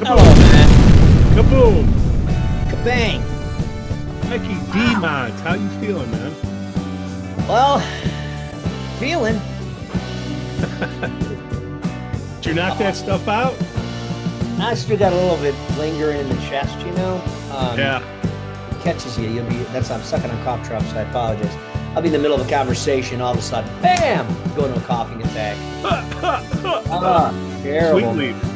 Hello, man. Kaboom! Kabang! Mikey D-Mods, how you feeling, man? Well, feeling. Did you knock that stuff out? I still got a little bit lingering in the chest, you know? Yeah. It catches you. I'm sucking on cough drops, so I apologize. I'll be in the middle of a conversation, all of a sudden, bam! Go into a coughing attack. Terrible. Sweet leaf.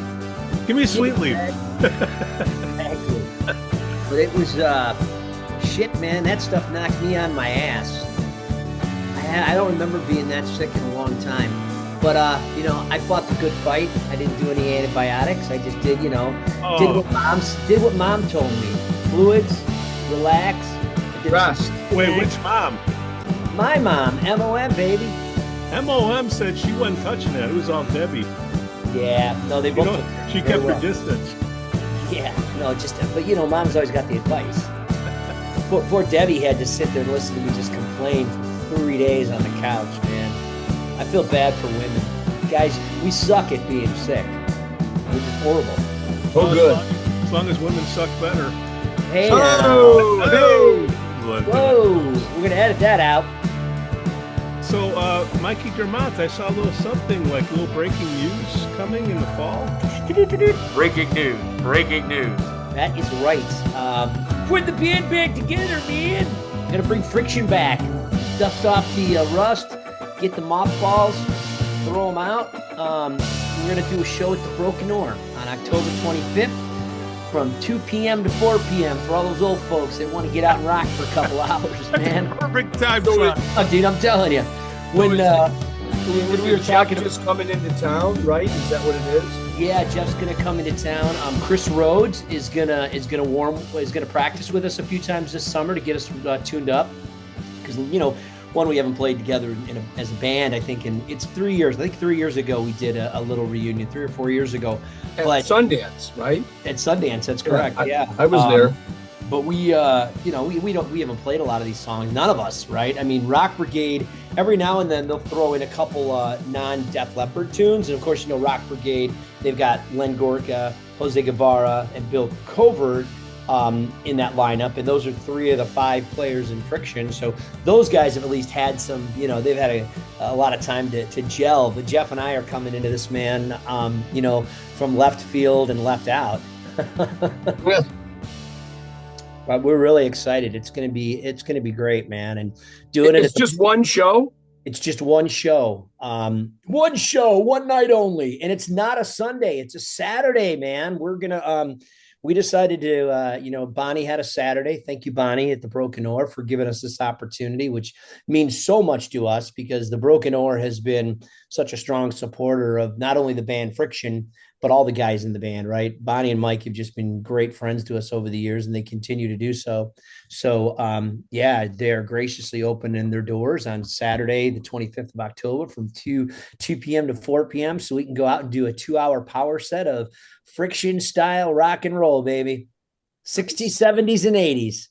Give me a sweet leaf. Exactly. But it was, shit, man. That stuff knocked me on my ass. I don't remember being that sick in a long time. But, I fought the good fight. I didn't do any antibiotics. I just did, did what mom told me. Fluids, relax. Rest. Wait, which mom? My mom, MOM, baby. MOM said she wasn't touching that. It was all Debbie. Yeah, no, they both. She kept her distance. Yeah, no, but mom's always got the advice. Poor Debbie had to sit there and listen to me just complain for 3 days on the couch, man. I feel bad for women. Guys, we suck at being sick. Which is horrible. Oh, good. As long as women suck better. Hey, oh, hey. Whoa, we're going to edit that out. So, Mikey Dermont, I saw a little something like a little breaking news coming in the fall. Breaking news. That is right. Put the band back together, man. Gonna bring friction back. Dust off the rust. Get the mothballs. Throw them out. We're gonna do a show at the Broken Oar on October 25th from 2 p.m. to 4 p.m. for all those old folks that want to get out and rock for a couple hours, man. Perfect time, son. Oh, dude, I'm telling you. When we were talking, just coming into town, right? Is that what it is? Yeah, Jeff's gonna come into town. Chris Rhodes is gonna practice with us a few times this summer to get us tuned up. Because we haven't played together as a band. I think it's 3 years. I think 3 years ago we did a little reunion. 3 or 4 years ago. At Sundance, right? At Sundance, that's correct. Yeah, I was there. But we haven't played a lot of these songs. None of us, right? I mean, Rock Brigade. Every now and then they'll throw in a couple non-Def Leppard tunes, and of course, Rock Brigade. They've got Len Gorka, Jose Guevara, and Bill Covert in that lineup, and those are 3 of the 5 players in Friction. So those guys have at least had some. They've had a lot of time to gel. But Jeff and I are coming into this, man. From left field and left out. Yeah. But we're really excited. It's gonna be great, man. And it's just one show. It's just one show. One show, one night only. And it's not a Sunday, it's a Saturday, man. We're gonna we decided to Bonnie had a Saturday. Thank you, Bonnie, at the Broken Oar for giving us this opportunity, which means so much to us because the Broken Oar has been such a strong supporter of not only the band Friction, but all the guys in the band, right? Bonnie and Mike have just been great friends to us over the years, and they continue to do so. So, they're graciously opening their doors on Saturday, the 25th of October from 2 p.m. to 4 p.m. So we can go out and do a 2-hour power set of Friction style rock and roll, baby. 60s, 70s, and 80s.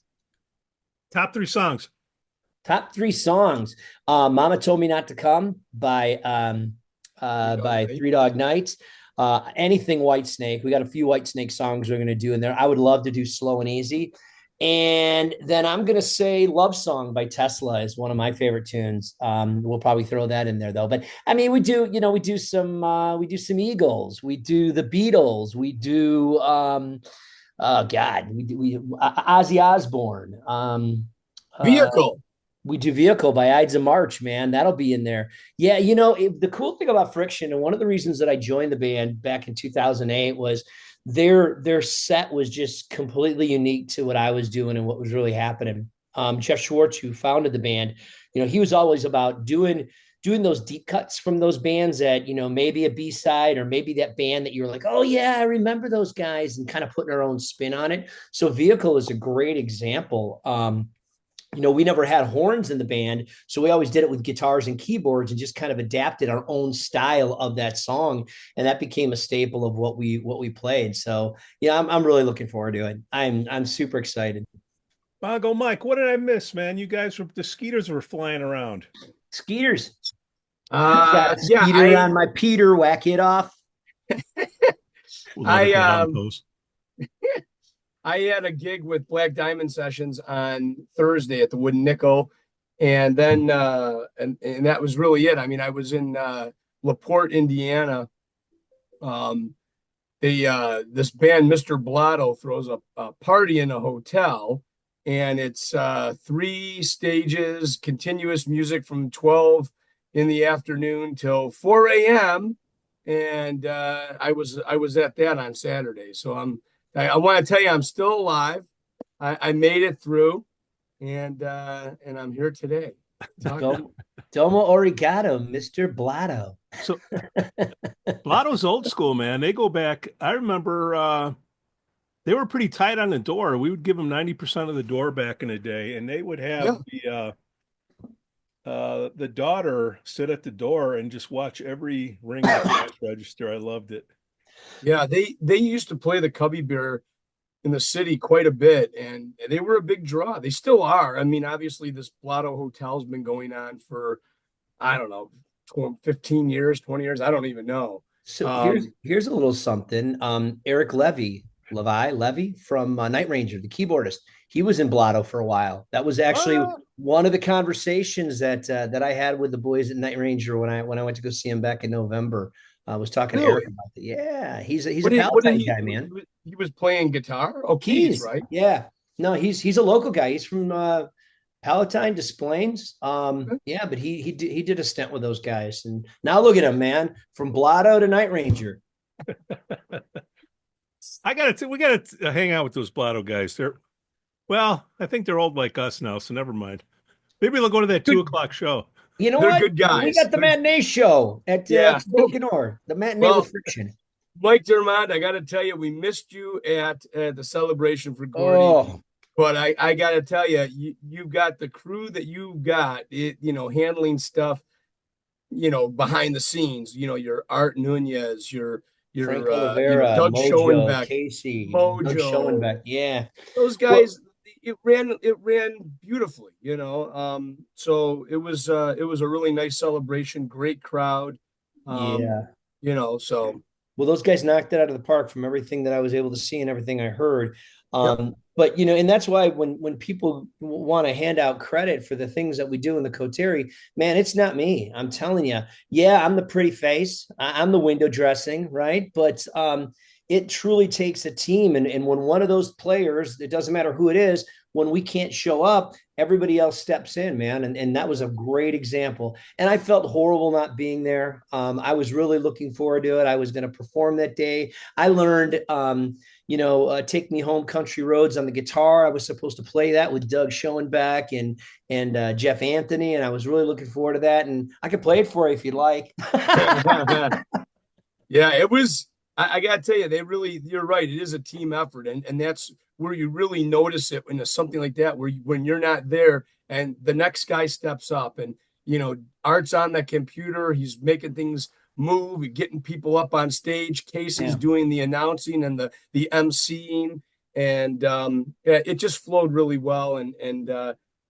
Top 3 songs. Top 3 songs. Mama Told Me Not to Come by Three Dog Nights. Anything Whitesnake. We got a few Whitesnake songs we're going to do in there. I would love to do Slow and Easy. And then I'm going to say Love Song by Tesla is one of my favorite tunes. We'll probably throw that in there though. But I mean, we do some Eagles, we do the Beatles, we do, Ozzy Osbourne, Vehicle. We do Vehicle by Ides of March, man. That'll be in there. Yeah, the cool thing about Friction, and one of the reasons that I joined the band back in 2008 was their set was just completely unique to what I was doing and what was really happening. Jeff Schwartz, who founded the band, he was always about doing those deep cuts from those bands that, maybe a B-side or maybe that band that you're like, oh yeah, I remember those guys, and kind of putting our own spin on it. So Vehicle is a great example. We never had horns in the band, so we always did it with guitars and keyboards and just kind of adapted our own style of that song, and that became a staple of what we played. So yeah, I'm really looking forward to it. I'm super excited. Bongo Mike, what did I miss, man? You guys the Skeeters were flying around. Skeeters. Got a Skeeter on my Peter. Whack it off. I I had a gig with Black Diamond Sessions on Thursday at the Wooden Nickel, and then and that was really it. I mean, I was in LaPorte, Indiana. This band, Mr. Blotto, throws a party in a hotel, and it's 3 stages, continuous music from 12 in the afternoon till 4 a.m. And I was at that on Saturday. So I want to tell you, I'm still alive. I made it through, and I'm here today. Domo Origato, Mr. Blotto. So Blotto's old school, man. They go back. I remember they were pretty tight on the door. We would give them 90% of the door back in the day, and they would have the daughter sit at the door and just watch every ring of the cash register. I loved it. Yeah, they used to play the Cubby Bear in the city quite a bit, and they were a big draw. They still are. I mean, obviously this Blotto Hotel's been going on for, I don't know, 15 years, 20 years. I don't even know. So here's a little something. Eric Levy from Night Ranger, the keyboardist. He was in Blotto for a while. That was actually one of the conversations that I had with the boys at Night Ranger when I went to go see him back in November. I was talking to Eric about it. Yeah, he's a Palatine guy, man. He was playing guitar. Oh, keys, right? Yeah. No, he's a local guy. He's from Palatine, Des Plaines. Yeah, but he did a stint with those guys, and now look at him, man, from Blotto to Night Ranger. We gotta hang out with those Blotto guys. I think they're old like us now, so never mind. Maybe they'll go to that 2:00 show. You know They're what? good guys. We got the matinee show at Broken Oar. The matinee with Friction. Mike Dermont, I got to tell you, we missed you at the celebration for Gordy. Oh. But I got to tell you, you've got the crew that you've got, handling stuff, behind the scenes. Your Art Nunez, your Frank Oliveira, Doug Mojo, Schoenbeck, Casey, Mojo, Doug Schoenbeck. Yeah, those guys. It ran beautifully, So it was a really nice celebration, great crowd. So. Well, those guys knocked it out of the park from everything that I was able to see and everything I heard. But and that's why when people want to hand out credit for the things that we do in the coterie, man, it's not me. I'm telling you. Yeah, I'm the pretty face. I'm the window dressing, right? But it truly takes a team. And when one of those players, it doesn't matter who it is, when we can't show up, everybody else steps in, man. And that was a great example. And I felt horrible not being there. I was really looking forward to it. I was going to perform that day. I learned, Take Me Home Country Roads on the guitar. I was supposed to play that with Doug Schoenbeck and Jeff Anthony. And I was really looking forward to that. And I could play it for you if you'd like. Yeah, it was. I got to tell you, you're right. It is a team effort. And that's where you really notice it when there's something like that, when you're not there and the next guy steps up and, Art's on the computer. He's making things move, getting people up on stage. Casey's doing the announcing and the emceeing. And it just flowed really well. And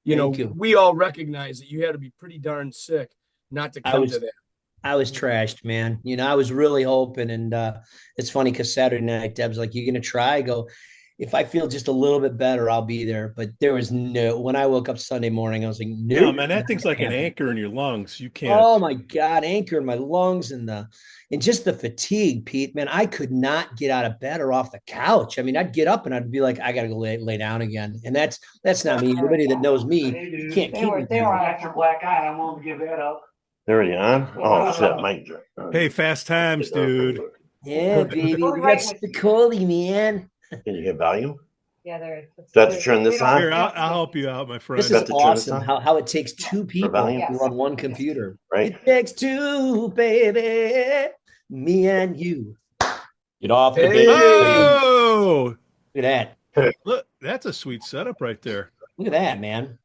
we all recognize that you had to be pretty darn sick not to come to that. I was trashed, man. I was really hoping. And it's funny because Saturday night, Deb's like, "You going to try?" I go, "If I feel just a little bit better, I'll be there." But there was when I woke up Sunday morning, I was like, "No, yeah, man, that thing's like an anchor in your lungs. You can't." Oh my God, anchor in my lungs and just the fatigue, Pete, man. I could not get out of bed or off the couch. I mean, I'd get up and I'd be like, "I got to go lay down again." And that's not me. Everybody that knows me can't keep me. They were after black eye. I'm willing to give that up. They're already on? Oh, shit, Mike. Hey, fast times, dude. Yeah, baby. We got Spicoli, man. Can you get volume? Yeah, there. Is that to turn this on? Here, I'll help you out, my friend. This is awesome. How it takes two people to run one computer. Right. It takes two, baby. Me and you. Get off the bed. Oh! Look at that. Look, that's a sweet setup right there. Look at that, man.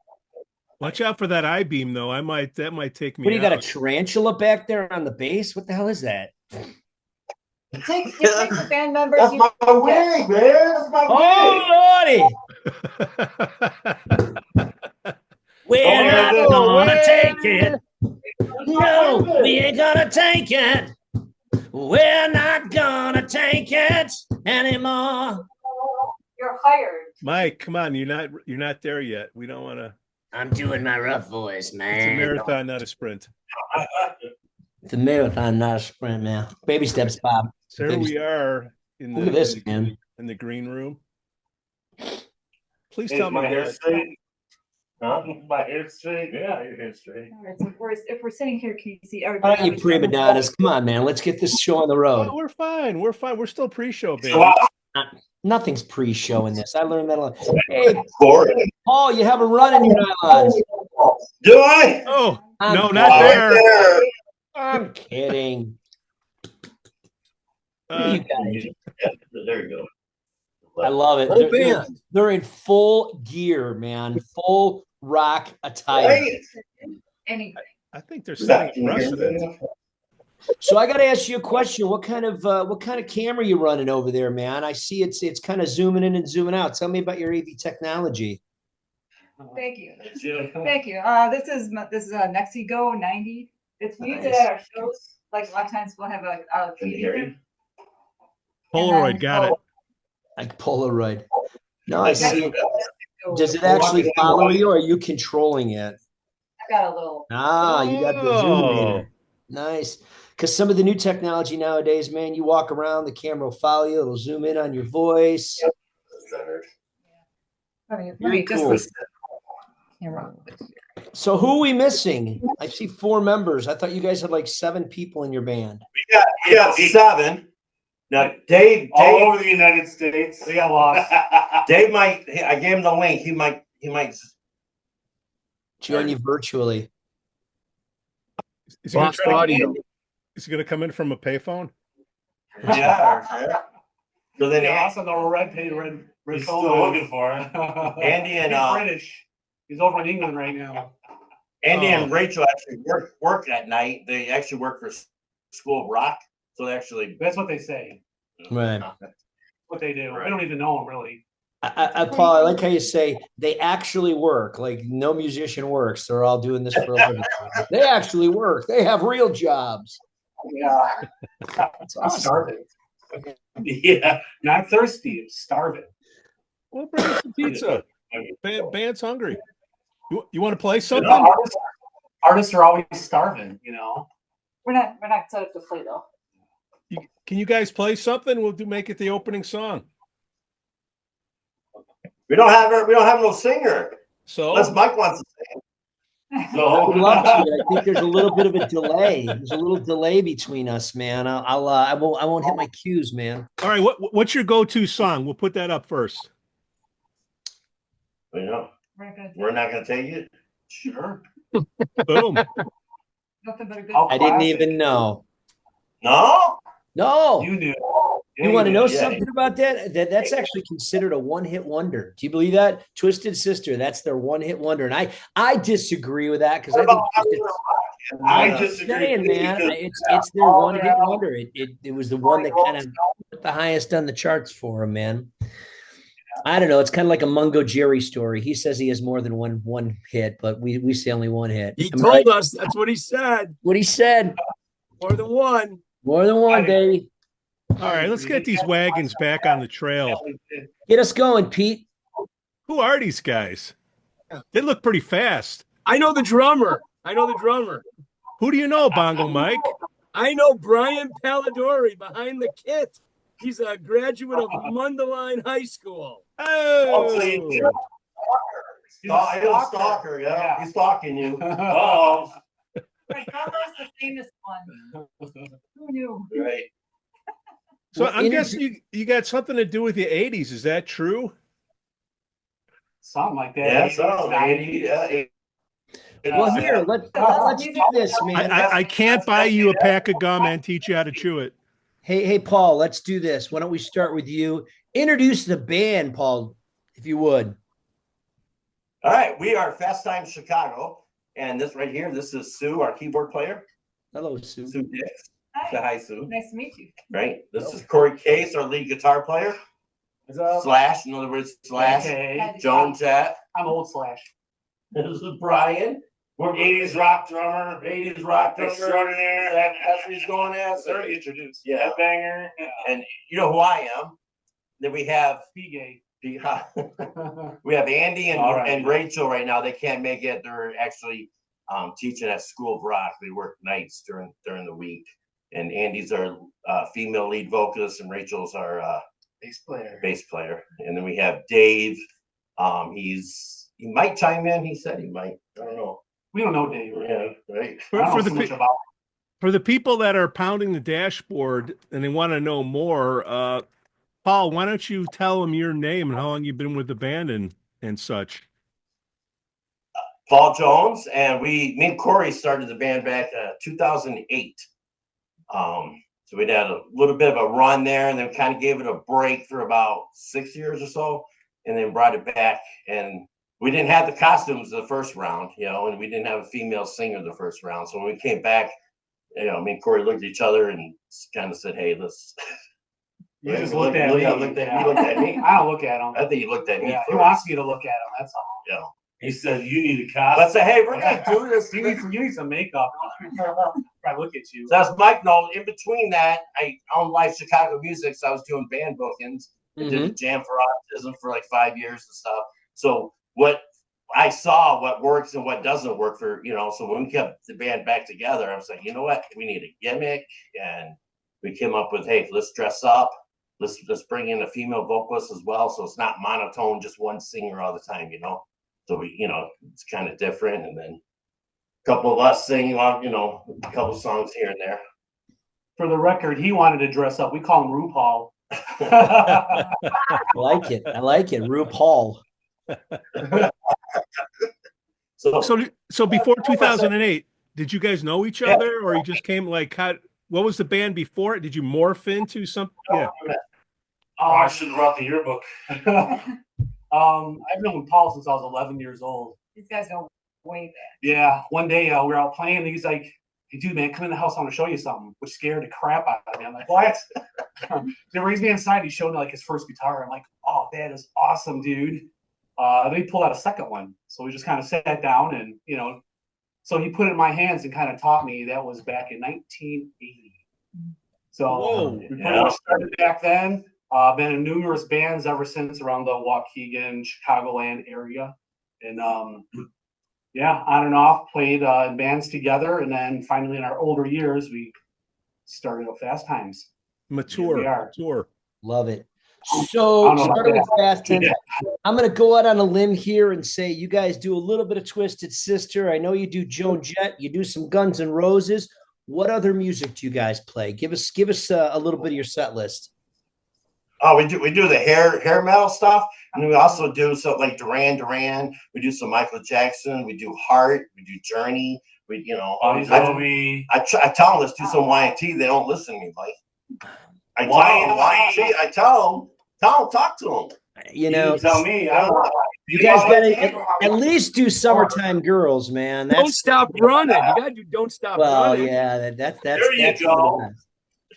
Watch out for that I-beam, though. That might take me What do you got, out. a tarantula back there on the bass? What the hell is that? It takes the band members. That's my wig, man. That's my Oh, Lordy! We're not gonna take it. No, we ain't gonna take it. We're not gonna take it anymore. tired. Mike, come on, you're not there yet. We don't want to. I'm doing my rough voice, man. It's a marathon, not a sprint. It's a marathon, not a sprint, man. Baby steps, Bob. So here we are in Look at this, man. In the green room. Please Is tell me my hair that. straight? Huh? My hair straight? Yeah, your hair's straight. All right, so if we're sitting here, can you see All everybody? right, you prima donnas. Come on, man. Let's get this show on the road. Oh, we're fine. We're fine. We're still pre-show, baby. Nothing's pre-show in this. I learned that a lot. Hey, Gordy. Paul, you have a run in your nylons. Do I? Oh, I'm no, not kidding. there. I'm kidding. Uh, You guys. There you go. I love it. Whole They're, band. they're in full gear, man. Full rock attire. Right? Anything. I think they're setting a precedent. So I got to ask you a question. What kind of camera you running over there, man? I see it's kind of zooming in and zooming out. Tell me about your AV technology. Thank you. Thank you. This is a Nexigo 90. It's we use it Nice. at our shows. Like a lot of times we'll have a Can you hear you? Polaroid, got it. Like Polaroid. No, I see it. So Does it actually follow you, or are you controlling it? I got a little. Ah, you got the zoom Oh. meter. Nice. Because some of the new technology nowadays, man, you walk around, the camera will follow you. It'll zoom in on your voice. Let me Very just cool. listen. Camera. So who are we missing? I see 4 members. I thought you guys had like 7 people in your band. We got 7. Now, Dave, All over the United States. They got lost. Dave might. I gave him the link. He might. Join you virtually. Is he gonna Lost try to- audio. Is he going to come in from a payphone? Yeah. So then, Yeah, also the red He's still looking for it. Andy and He's British. He's over in England right now. Andy Oh. and Rachel actually work at night. They actually work for School of Rock. So they actually. That's what they say. Right. What they do. Right. We don't even know them really. Paul, I like how you say they actually work. Like no musician works. They're all doing this for a living. They actually work. They have real jobs. Yeah. That's I'm awesome. starving. Yeah. Not thirsty. I'm starving. Well, bring us some pizza. Band's hungry. You want to play You something? know, artists are always starving, you know. We're not set up to play though. Can you guys play something? We'll make it the opening song. We don't have no singer. So Unless Mike wants to sing. I would love to. I think there's a little bit of a delay. There's a little delay between us, man. I won't hit my cues, man. all right, what's your go-to song? We'll put that up first. You know, We're we're not gonna not gonna take it. Sure. Boom. nothing but a good. I didn't even know. No. No. You knew. You want to know Yeah. something about that? That's actually considered a one-hit wonder. Do you believe that? Twisted Sister, that's their one-hit wonder. And I disagree with that because I think I I'm just disagree. saying, man, it's their one-hit wonder. It was the one that kind of put the highest on the charts for him, man. I don't know. It's kind of like a Mungo Jerry story. He says he has more than one hit, but we say only one hit. He Am I told right? us. That's what he said. What he said. More than one. More than one, baby. All right, let's get these wagons back on the trail. Get us going, Pete. Who are these guys? They look pretty fast. I know the drummer. Who do you know, Bongo Mike? I know Brian Polidori behind the kit. He's a graduate of Mundelein High School. Oh, He's a stalker, yeah. He's stalking you. Oh. Right, Conroe's the famous one. Who knew? Right. so Well, I'm guessing you got something to do with the 80s. Is that true? Something like that. Yeah, 80s, so 90s. yeah. Well, here, let's do this, man. I can't buy you a pack of gum and teach you how to chew it. Hey, Paul, let's do this. Why don't we start with you? Introduce the band, Paul, if you would. All right, we are Fast Time Chicago, and this right here, this is Sue, our keyboard player. Hello, Sue. Sue Dix. Say Hi. hi, Sue. Nice to meet you. Right. This is Corey Case, our lead guitar player. What's up? Slash, in other words, Slash. Okay. Joan Jett. I'm old Slash. This is Brian. We're 80s rock drummer. 80s rock drummer. Extraordinaire. That's what he's going as. Already introduced. Yeah. Banger. And you know who I am. Then we have P-Gay. We have Andi and, All right. and Rachel right now. They can't make it. They're actually teaching at School of Rock. They work nights during the week. And Andi's our female lead vocalist, and Rachel's our bass player. And then we have Dave. He might chime in. He said he might. I don't know. We don't know Dave. Yeah, right. I don't know so much about For the people that are pounding the dashboard and they want to know more, Paul, why don't you tell them your name and how long you've been with the band and such? Paul Jones, and me and Corey started the band back 2008. So we had a little bit of a run there, and then kind of gave it a break for about 6 years or so, and then brought it back. And we didn't have the costumes the first round, and we didn't have a female singer the first round. So when we came back, me and Corey looked at each other and kind of said, "Hey, let's." You just looked at me. You looked at me. I don't look at him. I think you looked at me. Yeah, he first. wants me to look at him. That's all. Yeah. He said you need a costume. Let's say, "Hey, we're gonna do this." You need some makeup. I look at you. So that's Mike. No, in between that, I owned Live Chicago Music, so I was doing band bookings. I did the Jam for Autism for like 5 years and stuff. So what I saw, what works and what doesn't work for, so when we kept the band back together, I was like, you know what, we need a gimmick. And we came up with, hey, let's dress up. Let's bring in a female vocalist as well. So it's not monotone, just one singer all the time, So we, it's kind of different. And then a couple of us sing, a couple songs here and there. For the record, he wanted to dress up. We call him RuPaul. I like it. RuPaul. So before 2008, did you guys know each other, or you just came what was the band before it? Did you morph into something? Yeah. I should have brought the yearbook. I've known Paul since I was 11 years old. These guys go way back. Yeah. One day we were out playing, and he's like, "Hey, dude, man, come in the house. I want to show you something," which scared the crap out of me. I'm like, "What?" They raised me inside. He showed me his first guitar. I'm like, "Oh, that is awesome, dude." Then he pulled out a second one. So we just kind of sat down and, so he put it in my hands and kind of taught me. That was back in 1980. So we pretty much started back then. Been in numerous bands ever since around the Waukegan, Chicagoland area. And on and off, played in bands together. And then finally in our older years, we started with Fast Times. Mature. Love it. So starting with Fast Times, I'm going to go out on a limb here and say you guys do a little bit of Twisted Sister. I know you do Joan Jett. You do some Guns N' Roses. What other music do you guys play? Give us a little bit of your set list. Oh, we do the hair metal stuff, and we also do something like Duran Duran. We do some Michael Jackson. We do Heart. We do Journey. I tell them let's do some Y&T. They don't listen to me, Mike. I tell them, talk to them. You tell me. I don't know. You guys got to at least do Summertime Girls, man. Don't stop running. You got to do Don't Stop running. Well, yeah, that's there you go.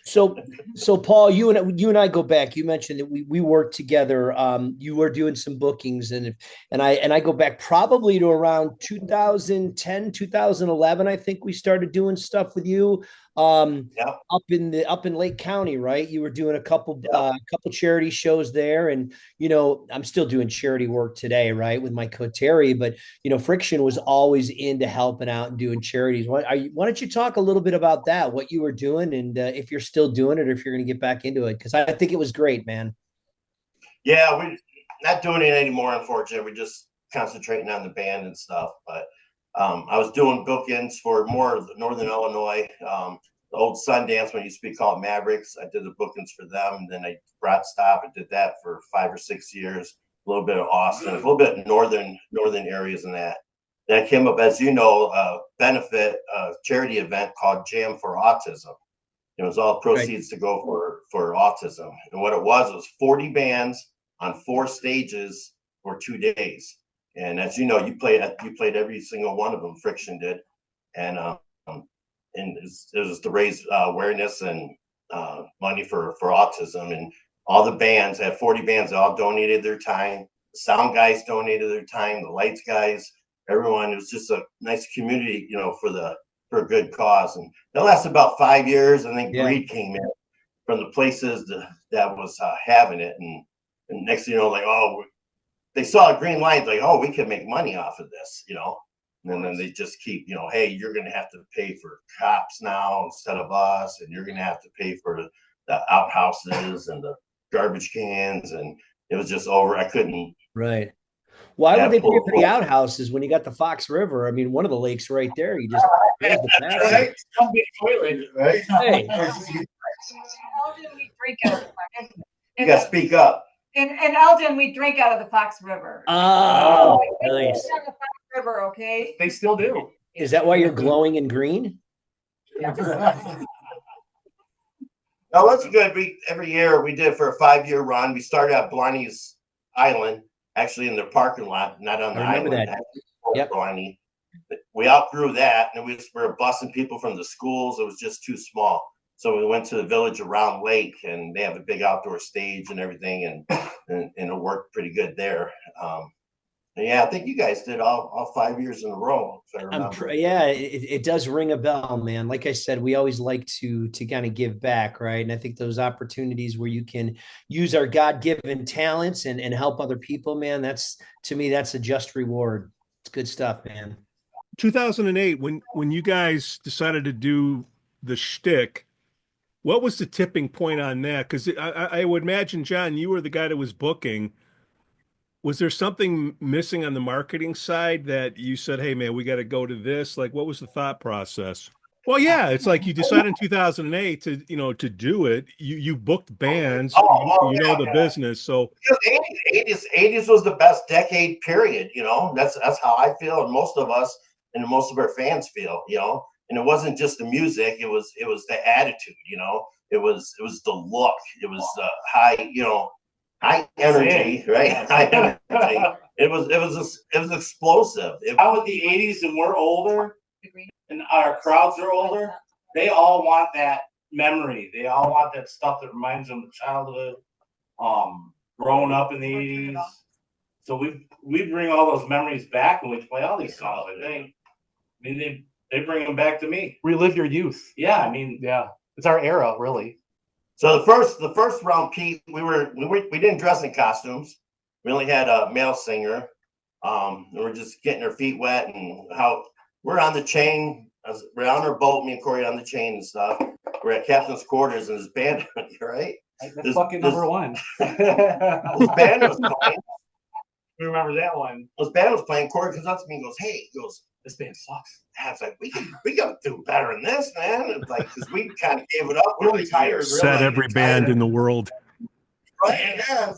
So Paul, you and I go back. You mentioned that we worked together. You were doing some bookings, and I go back probably to around 2010, 2011. I think we started doing stuff with you up in Lake County, right? You were doing a couple charity shows there, and I'm still doing charity work today, right, with my Coterie. But Friction was always into helping out and doing charities. Why don't you talk a little bit about that? What you were doing, and if you're still doing it, or if you're going to get back into it, because I think it was great, man. Yeah, we're not doing it anymore, unfortunately. We're just concentrating on the band and stuff. But I was doing bookings for more of the Northern Illinois. The old Sundance, when it used to be called Mavericks, I did the bookings for them. And then I brought Stop and did that for 5 or 6 years. A little bit of Austin, a little bit of northern areas and that. Then I came up, as you know, a benefit charity event called Jam for Autism. It was all proceeds to go for autism. And what it was 40 bands on 4 stages for 2 days. And as you know, you played every single one of them. Friction did, and it was to raise awareness and money for autism. And all the bands had 40 bands. They all donated their time. The sound guys donated their time. The lights guys, everyone. It was just a nice community, for a good cause. And that lasted about 5 years. And then greed came in from the places that was having it, and And next thing you know, like, oh, they saw a green light, like, oh, we can make money off of this, you know. And then they just keep, you know, hey, you're going to have to pay for cops now instead of us, and you're going to have to pay for the outhouses and the garbage cans, and it was just over. I couldn't. Right. Why would they pay for the outhouses when you got the Fox River? I mean, one of the lakes right there. You just there's the pass. Right? Some big toilet. Right? Hey, Elgin, we drink out of the You got to speak up. in Elgin, we drink out of the Fox River. oh, They drink nice. out of the Fox River, okay? They still do. Is that why you're glowing in green? No, that's good. Every year we did for a 5-year run. We started at Blarney's Island, actually in their parking lot, not on the I remember island. that. Yep. Blarney. We outgrew that, and we were busing people from the schools. It was just too small. So we went to the village around Lake, and they have a big outdoor stage and everything, and it worked pretty good there. Yeah, I think you guys did all 5 years in a row. If I remember. Yeah, it does ring a bell, man. Like I said, we always like to kind of give back, right? And I think those opportunities where you can use our God-given talents and help other people, man, to me, that's a just reward. It's good stuff, man. 2008, when you guys decided to do the shtick, what was the tipping point on that? Because I would imagine, John, you were the guy that was booking. Was there something missing on the marketing side that you said, hey, man, we got to go to this? Like, what was the thought process? Well, yeah, it's like you decided in 2008 to do it. You booked bands, you know the business. So because 80s was the best decade period, you know. That's how I feel, and most of us and most of our fans feel, you know. And it wasn't just the music, it was the attitude, you know. It was the look, it was high, you know, high energy, right? High energy. It was explosive. Out with the 80s, and we're older, and our crowds are older. They all want that memory. They all want that stuff that reminds them of childhood, growing up in the 80s. So we bring all those memories back when we play all these songs. I think. I mean, they bring them back to me. Relive your youth. Yeah, I mean, Yeah, it's our era, really. So the first round, Pete, we didn't dress in costumes. We only had a male singer. And we're just getting our feet wet, and how we're on the chain. We're on our boat, me and Corey on the chain and stuff. We're at captain's quarters, and his band, right? That's fucking number one. His band was playing. We remember that one. His band was playing. Corey comes up to me and goes, "Hey," he goes, This band sucks. I was like, we gotta do better than this, man. It's like, because we kind of gave it up. We're retired. Set every band in the world. Right? Yeah.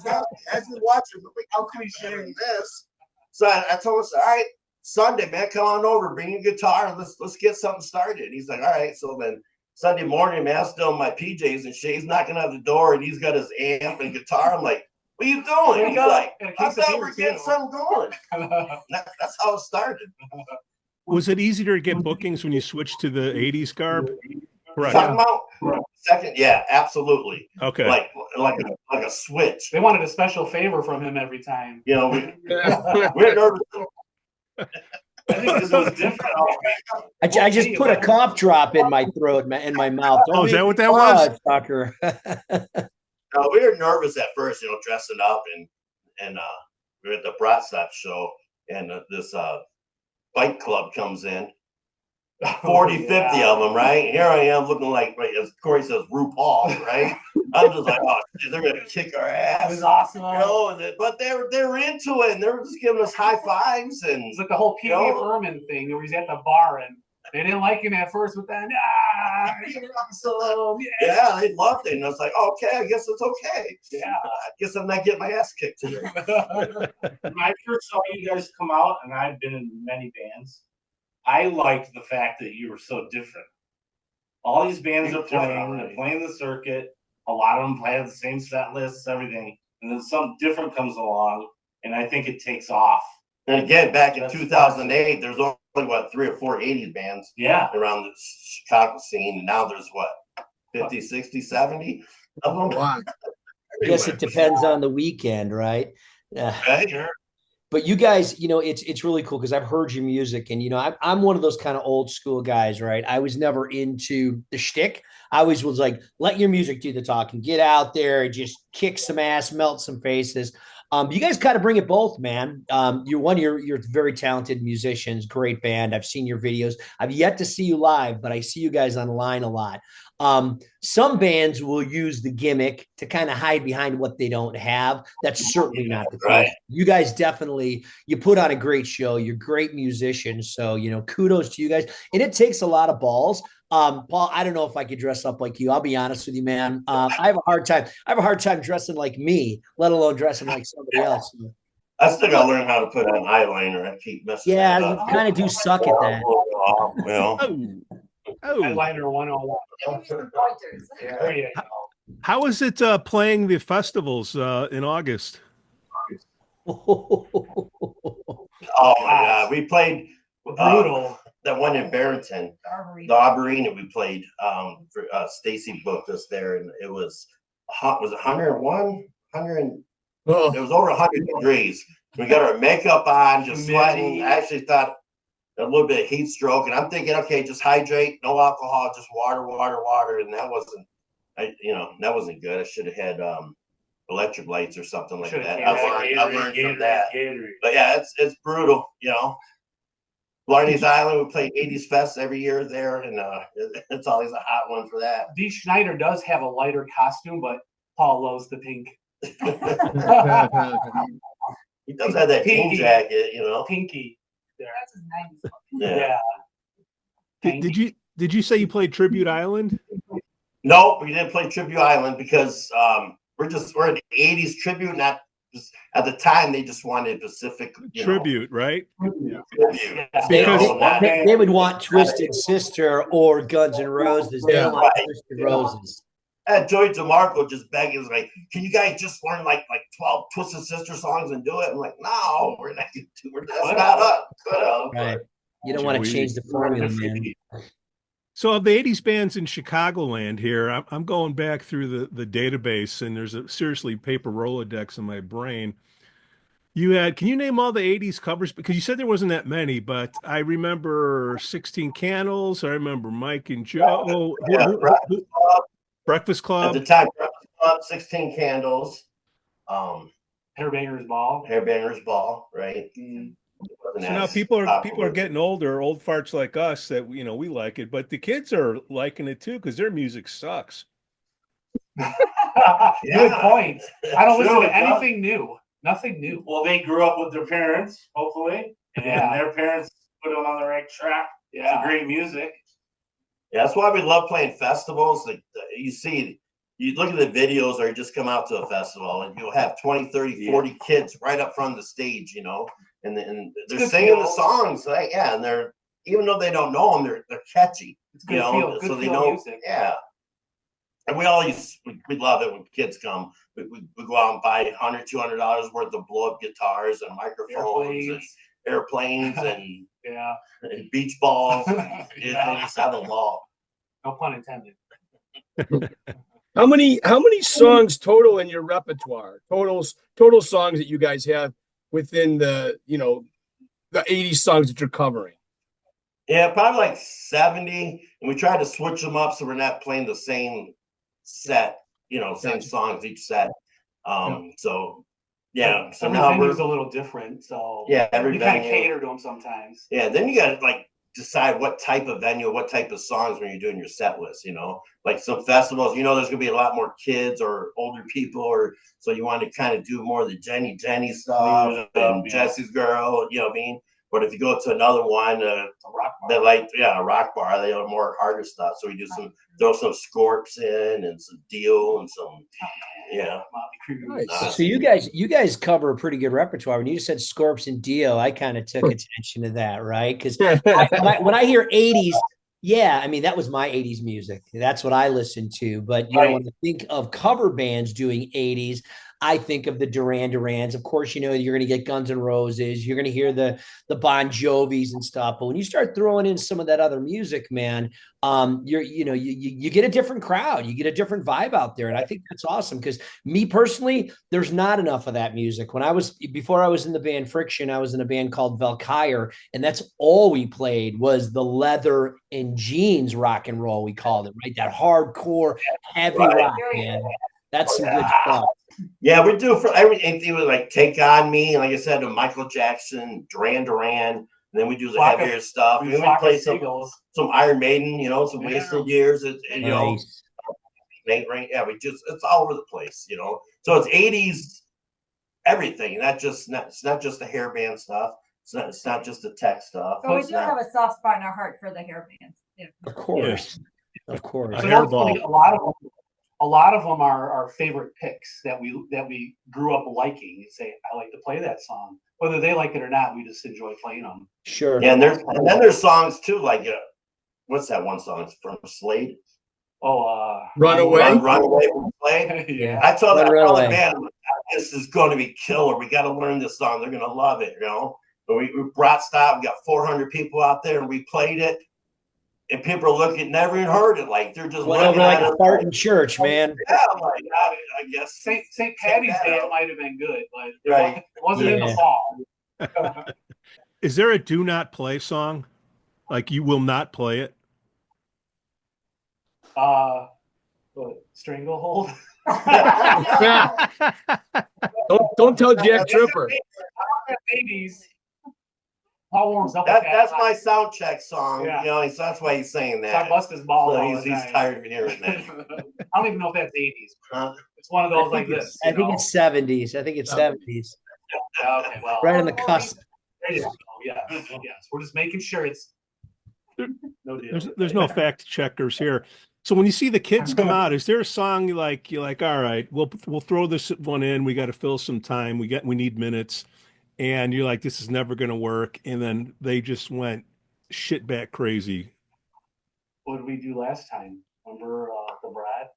As you watch it, how cliche this. So I told him, all right, Sunday, man, come on over, bring your guitar, and let's get something started. He's like, all right. So then Sunday morning, man, I'm still in my PJs and shit. He's knocking on the door, and he's got his amp and guitar. I'm like, what are you doing? He's like, I thought we're getting something going. That's how it started. Was it easier to get bookings when you switched to the 80s garb? Correct. Talking about second, yeah, absolutely. Okay. Like a switch. They wanted a special favor from him every time. You know, we're nervous. I think this was different. I just put a cough drop in my throat, in my mouth. Oh, is that what that was? Fucker. No, we were nervous at first, you know, dressing up, and we were at the Brat Stop show, and this bike club comes in, 40, 50 of them, right? Here I am looking like, right, as Corey says, RuPaul, right? I'm just like, oh, shit, they're gonna kick our ass. It was awesome. You know, but they were into it, and they were just giving us high fives, and It's like the whole Pee Wee Herman thing where he's at the bar and they didn't like him at first, but then you're awesome. yeah, they loved it. And I was like, oh, okay, I guess it's okay. Yeah. I guess I'm not getting my ass kicked today. When I first saw you guys come out, and I've been in many bands, I liked the fact that you were so different. All these bands are playing, they're playing the circuit. A lot of them play the same set lists, everything. And then something different comes along, and I think it takes off. And again, back in 2008, there's only, 3 or 4 80s bands around the Chicago scene. And now there's 50, 60, 70 of them. I guess it depends on the weekend, right? Right? But you guys, it's really cool because I've heard your music, and I'm one of those kind of old school guys, right? I was never into the shtick. I always was like, let your music do the talking, get out there and just kick some ass, melt some faces. You guys kind of bring it both, man. You're very talented musicians, great band. I've seen your videos. I've yet to see you live, but I see you guys online a lot. Some bands will use the gimmick to kind of hide behind what they don't have. That's certainly not the case. Right. You guys definitely, you put on a great show. You're great musicians. So, kudos to you guys. And it takes a lot of balls. Paul, I don't know if I could dress up like you. I'll be honest with you, man. I have a hard time dressing like me, let alone dressing like somebody else. I still gotta learn how to put on eyeliner. I keep messing that Yeah, up. you kind of do suck at that. Well, Oh, Eyeliner 101. There you go. how is it playing the festivals in August? oh my God, we played Brutal. that one in Barrington, the Arboretum. We played for Stacy booked us there, and it was 101, 100. It was over 100 degrees. We got our makeup on, just sweating. I actually thought a little bit of heat stroke, and I'm thinking, okay, just hydrate, no alcohol, just water, and that wasn't good. I should have had electric lights or something like that. I learned from that. But yeah, it's brutal, Blarney's Island, we play 80s Fest every year there, and it's always a hot one for that. Dee Schneider does have a lighter costume, but Paul loves the pink. He does have that Pinky. jean jacket, Pinky. That's his 90s look. Yeah. Did you say you played Tribute Island? No, we didn't play Tribute Island because we're in the 80s tribute, not just at the time they just wanted Pacific Tribute, right? Tribute. Because- They would want Twisted Sister or Guns N' Roses. They don't want Twisted Roses. And Joey DeMarco just begging, like, can you guys just learn like 12 Twisted Sister songs and do it? I'm like, no, we're not going to. That's not us. Right. You don't want to change the formula, man. So of the 80s bands in Chicagoland here, I'm going back through the database, and there's a seriously paper Rolodex in my brain. Can you name all the 80s covers? Because you said there wasn't that many, but I remember 16 Candles. I remember Mike and Joe. Breakfast Club. At the time, Breakfast Club, 16 Candles. Hairbangers Ball. Hairbangers Ball, right? So now people are getting older, old farts like us that we like it, but the kids are liking it too because their music sucks. Good point. I don't listen to anything new. Nothing new. Well, they grew up with their parents, hopefully, and their parents put them on the right track. Yeah, it's great music. Yeah, that's why we love playing festivals. Like you look at the videos, or you just come out to a festival, and you'll have 20, 30, 40 kids right up front of the stage, and they're singing the songs, right? Yeah, and they're, even though they don't know them, they're catchy, It's good feel, good so they feel know. music. Yeah, and we love it when kids come. We go out and buy $100, $200 worth of blow up guitars and microphones and airplanes and and beach balls. They just have a ball. No pun intended. How many songs total in your repertoire? Total songs that you guys have within the 80s songs that you're covering? Yeah, probably like 70, and we try to switch them up so we're not playing the same set, same songs each set. So yeah, so every now venue's a little different, so every you kind of venue. cater to them sometimes. Yeah, then you got to decide what type of venue, what type of songs when you're doing your set list. Like some festivals, there's gonna be a lot more kids or older people, or so you want to kind of do more of the Jenny stuff and Jesse's Girl. You know what I mean? But if you go to another one, a rock bar, they have more harder stuff. So we do throw some Scorps in and some Dio and some, Nice. So you guys cover a pretty good repertoire. When you said Scorps and Dio, I kind of took attention to that, right? Because when I hear 80s, that was my 80s music. That's what I listened to. But when I think of cover bands doing 80s, I think of the Duran Durans. Of course, you know, you're going to get Guns N' Roses. You're going to hear the Bon Jovis and stuff. But when you start throwing in some of that other music, man, you get a different crowd. You get a different vibe out there. And I think that's awesome because me personally, there's not enough of that music. Before I was in the band Friction, I was in a band called Valkyrie, and that's all we played was the leather and jeans rock and roll, we called it, right? That hardcore, heavy rock, man. That's some good stuff. Yeah, we do for everything with like Take On Me, like I said, to Michael Jackson, Duran Duran, and then we do the heavier stuff. We play some Iron Maiden, you know, some Wasted Years, you know. Yeah, it's all over the place, you know. So it's 80s everything, it's not just the hair band stuff. It's not just the tech stuff. So we do have a soft spot in our heart for the hair bands. Yeah. Of course. Of course. A hairball. A lot of them are our favorite picks that we grew up liking. You say, I like to play that song. Whether they like it or not, we just enjoy playing them. Sure. Yeah, and then there's songs too, like what's that one song? It's from Slade. Runaway. Runaway from Slade. Yeah. I told the band, this is going to be killer. We got to learn this song. They're going to love it, you know. But we brought stop. We got 400 people out there, and we played it. And people are looking, never even heard it. Like they're just went over like a Spartan church, man. Yeah, I'm like, I guess St. Patty's Day might have been good, but it wasn't in the fall. Is there a do not play song? Like you will not play it? Stranglehold. Don't tell Jack Tripper. 80s. Paul warms up. That's my sound check song. Yeah. You know, so that's why he's saying that. So I bust his balls. So he's tired of hearing that. I don't even know if that's 80s. It's one of those like this. I think it's 70s. I think it's 70s. Okay, well, right on the cusp. There you go. Yeah. Yes. We're just making sure it's no deal. There's no fact checkers here. So when you see the kids come out, is there a song you're like, all right, we'll throw this one in. We got to fill some time. We need minutes. And you're like, this is never going to work. And then they just went shit back crazy. What did we do last time? Remember the Brad?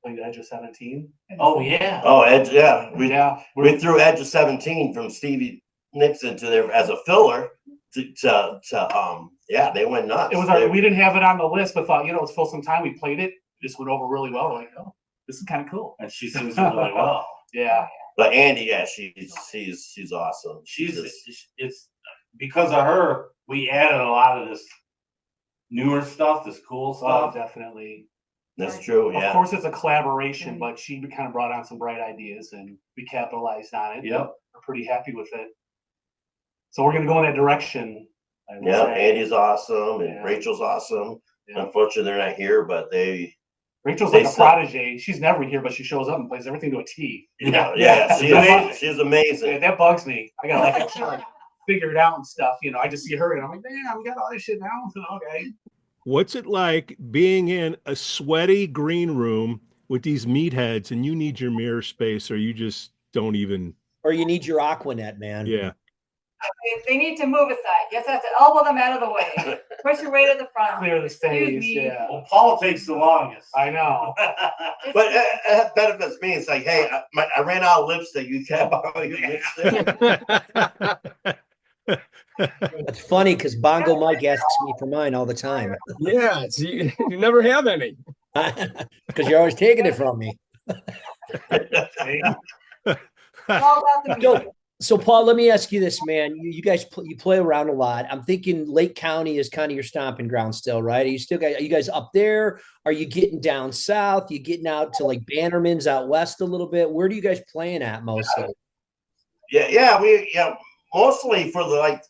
Played Edge of 17? Oh, yeah. Oh, Edge, yeah. We We threw Edge of 17 from Stevie Nixon to there as a filler they went nuts. It was we didn't have it on the list, but thought, let's fill some time. We played it. Just went over really well. Like, oh, this is kind of cool. And she sings really well. Yeah. But Andi, yeah, she's awesome. It's because of her, we added a lot of this newer stuff, this cool stuff. Oh, definitely. That's true. Yeah. Of course, it's a collaboration, but she kind of brought on some bright ideas, and we capitalized on it. Yep. We're pretty happy with it. So we're going to go in that direction. Yeah, Andi's awesome, and Rachel's awesome. Yeah. Unfortunately, they're not here, but Rachel's like a prodigy. She's never here, but she shows up and plays everything to a T. Yeah, she's amazing. Yeah, that bugs me. I got to figure it out and stuff. I just see her and I'm like, man, we got all this shit now. Okay. What's it like being in a sweaty green room with these meatheads and you need your mirror space, or you just don't even? Or you need your Aquanet, man. Yeah. They need to move aside. You just have to elbow them out of the way. Push your way to the front. Clear the stage. Yeah. Well, Paul takes the longest. I know. But it benefits me. It's like, hey, I ran out of lipstick. You can't borrow your lipstick. It's funny because Bongo Mike asks me for mine all the time. Yeah, you never have any. Because you're always taking it from me. So, Paul, let me ask you this, man. You guys you play around a lot. I'm thinking Lake County is kind of your stomping ground still, right? Are you guys up there? Are you getting down south? You getting out to like Bannerman's out west a little bit? Where do you guys playing at mostly? Yeah, mostly for the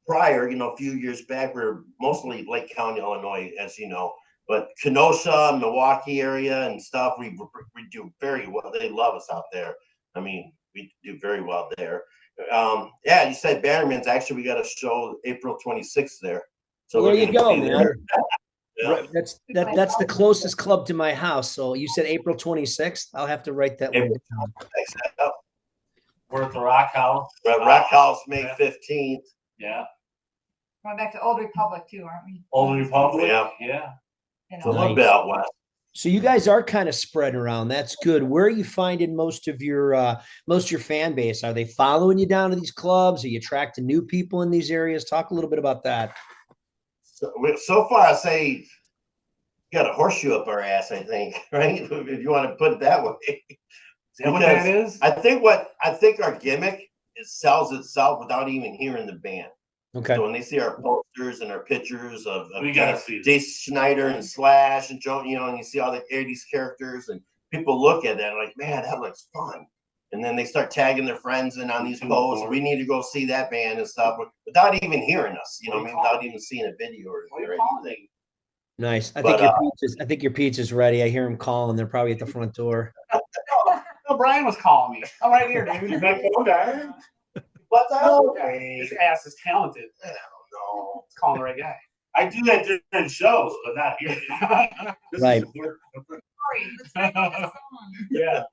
prior, a few years back, we're mostly Lake County, Illinois, as you know. But Kenosha, Milwaukee area and stuff, we do very well. They love us out there. I mean, we do very well there. You said Bannerman's. Actually, we got a show April 26th there. So there you go, man. Yeah. That's the closest club to my house. So you said April 26th. I'll have to write that one down. We're at the Rochaus. Rochaus, May 15th. Yeah. Going back to Old Republic too, aren't we? Old Republic. Yeah. Yeah. So a little bit out west. So you guys are kind of spread around. That's good. Where are you finding most of your fan base? Are they following you down to these clubs? Are you attracting new people in these areas? Talk a little bit about that. So far, I say you got a horseshoe up our ass, I think, right? If you want to put it that way. Is that what that is? I think our gimmick sells itself without even hearing the band. Okay. So when they see our posters and our pictures of We gotta see Dave Schneider and Slash and Joe, and you see all the 80s characters, and people look at that and like, man, that looks fun. And then they start tagging their friends in on these posts. We need to go see that band and stuff without even hearing us, without even seeing a video or anything. Nice. I think your pizza's ready. I hear them calling. They're probably at the front door. No, Brian was calling me. I'm right here, dude. What's up? His ass is talented. I don't know. It's calling the right guy. I do that during shows, but not here. Right. Yeah.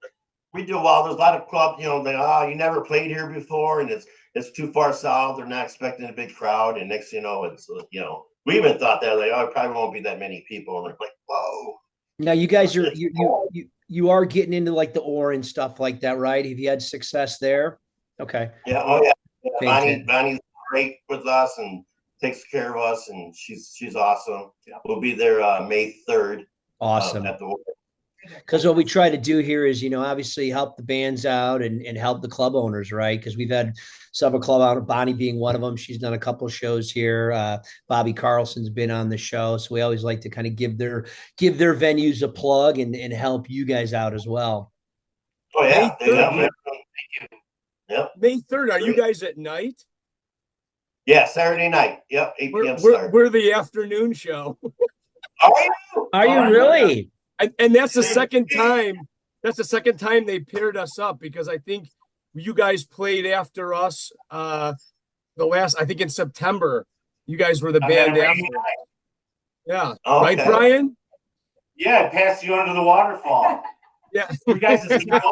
We do well. There's a lot of clubs, you never played here before, and it's too far south. They're not expecting a big crowd, and next, it's we even thought that it probably won't be that many people, and we're like, whoa. Now you guys are you are getting into like the Oar and stuff like that, right? Have you had success there? Okay. Yeah. Oh yeah. Bonnie's Bonnie's great with us and takes care of us, and she's awesome. Yeah. We'll be there May 3rd. Awesome. At the Oar. Because what we try to do here is, obviously help the bands out and help the club owners, right? Because we've had several club owners, Bonnie being one of them. She's done a couple of shows here. Bobby Carlson's been on the show. So we always like to kind of give their venues a plug and help you guys out as well. Oh, yeah. May 3rd. Thank you. Yep. May 3rd. Are you guys at night? Yeah, Saturday night. Yep, 8 p.m. start. We're the afternoon show. Are you really? And that's the second time. That's the second time they paired us up, because I think you guys played after us. I think in September, you guys were the band after. Yeah. Okay. Right, Brian? Yeah, I passed you under the waterfall. Yeah. You guys You're walking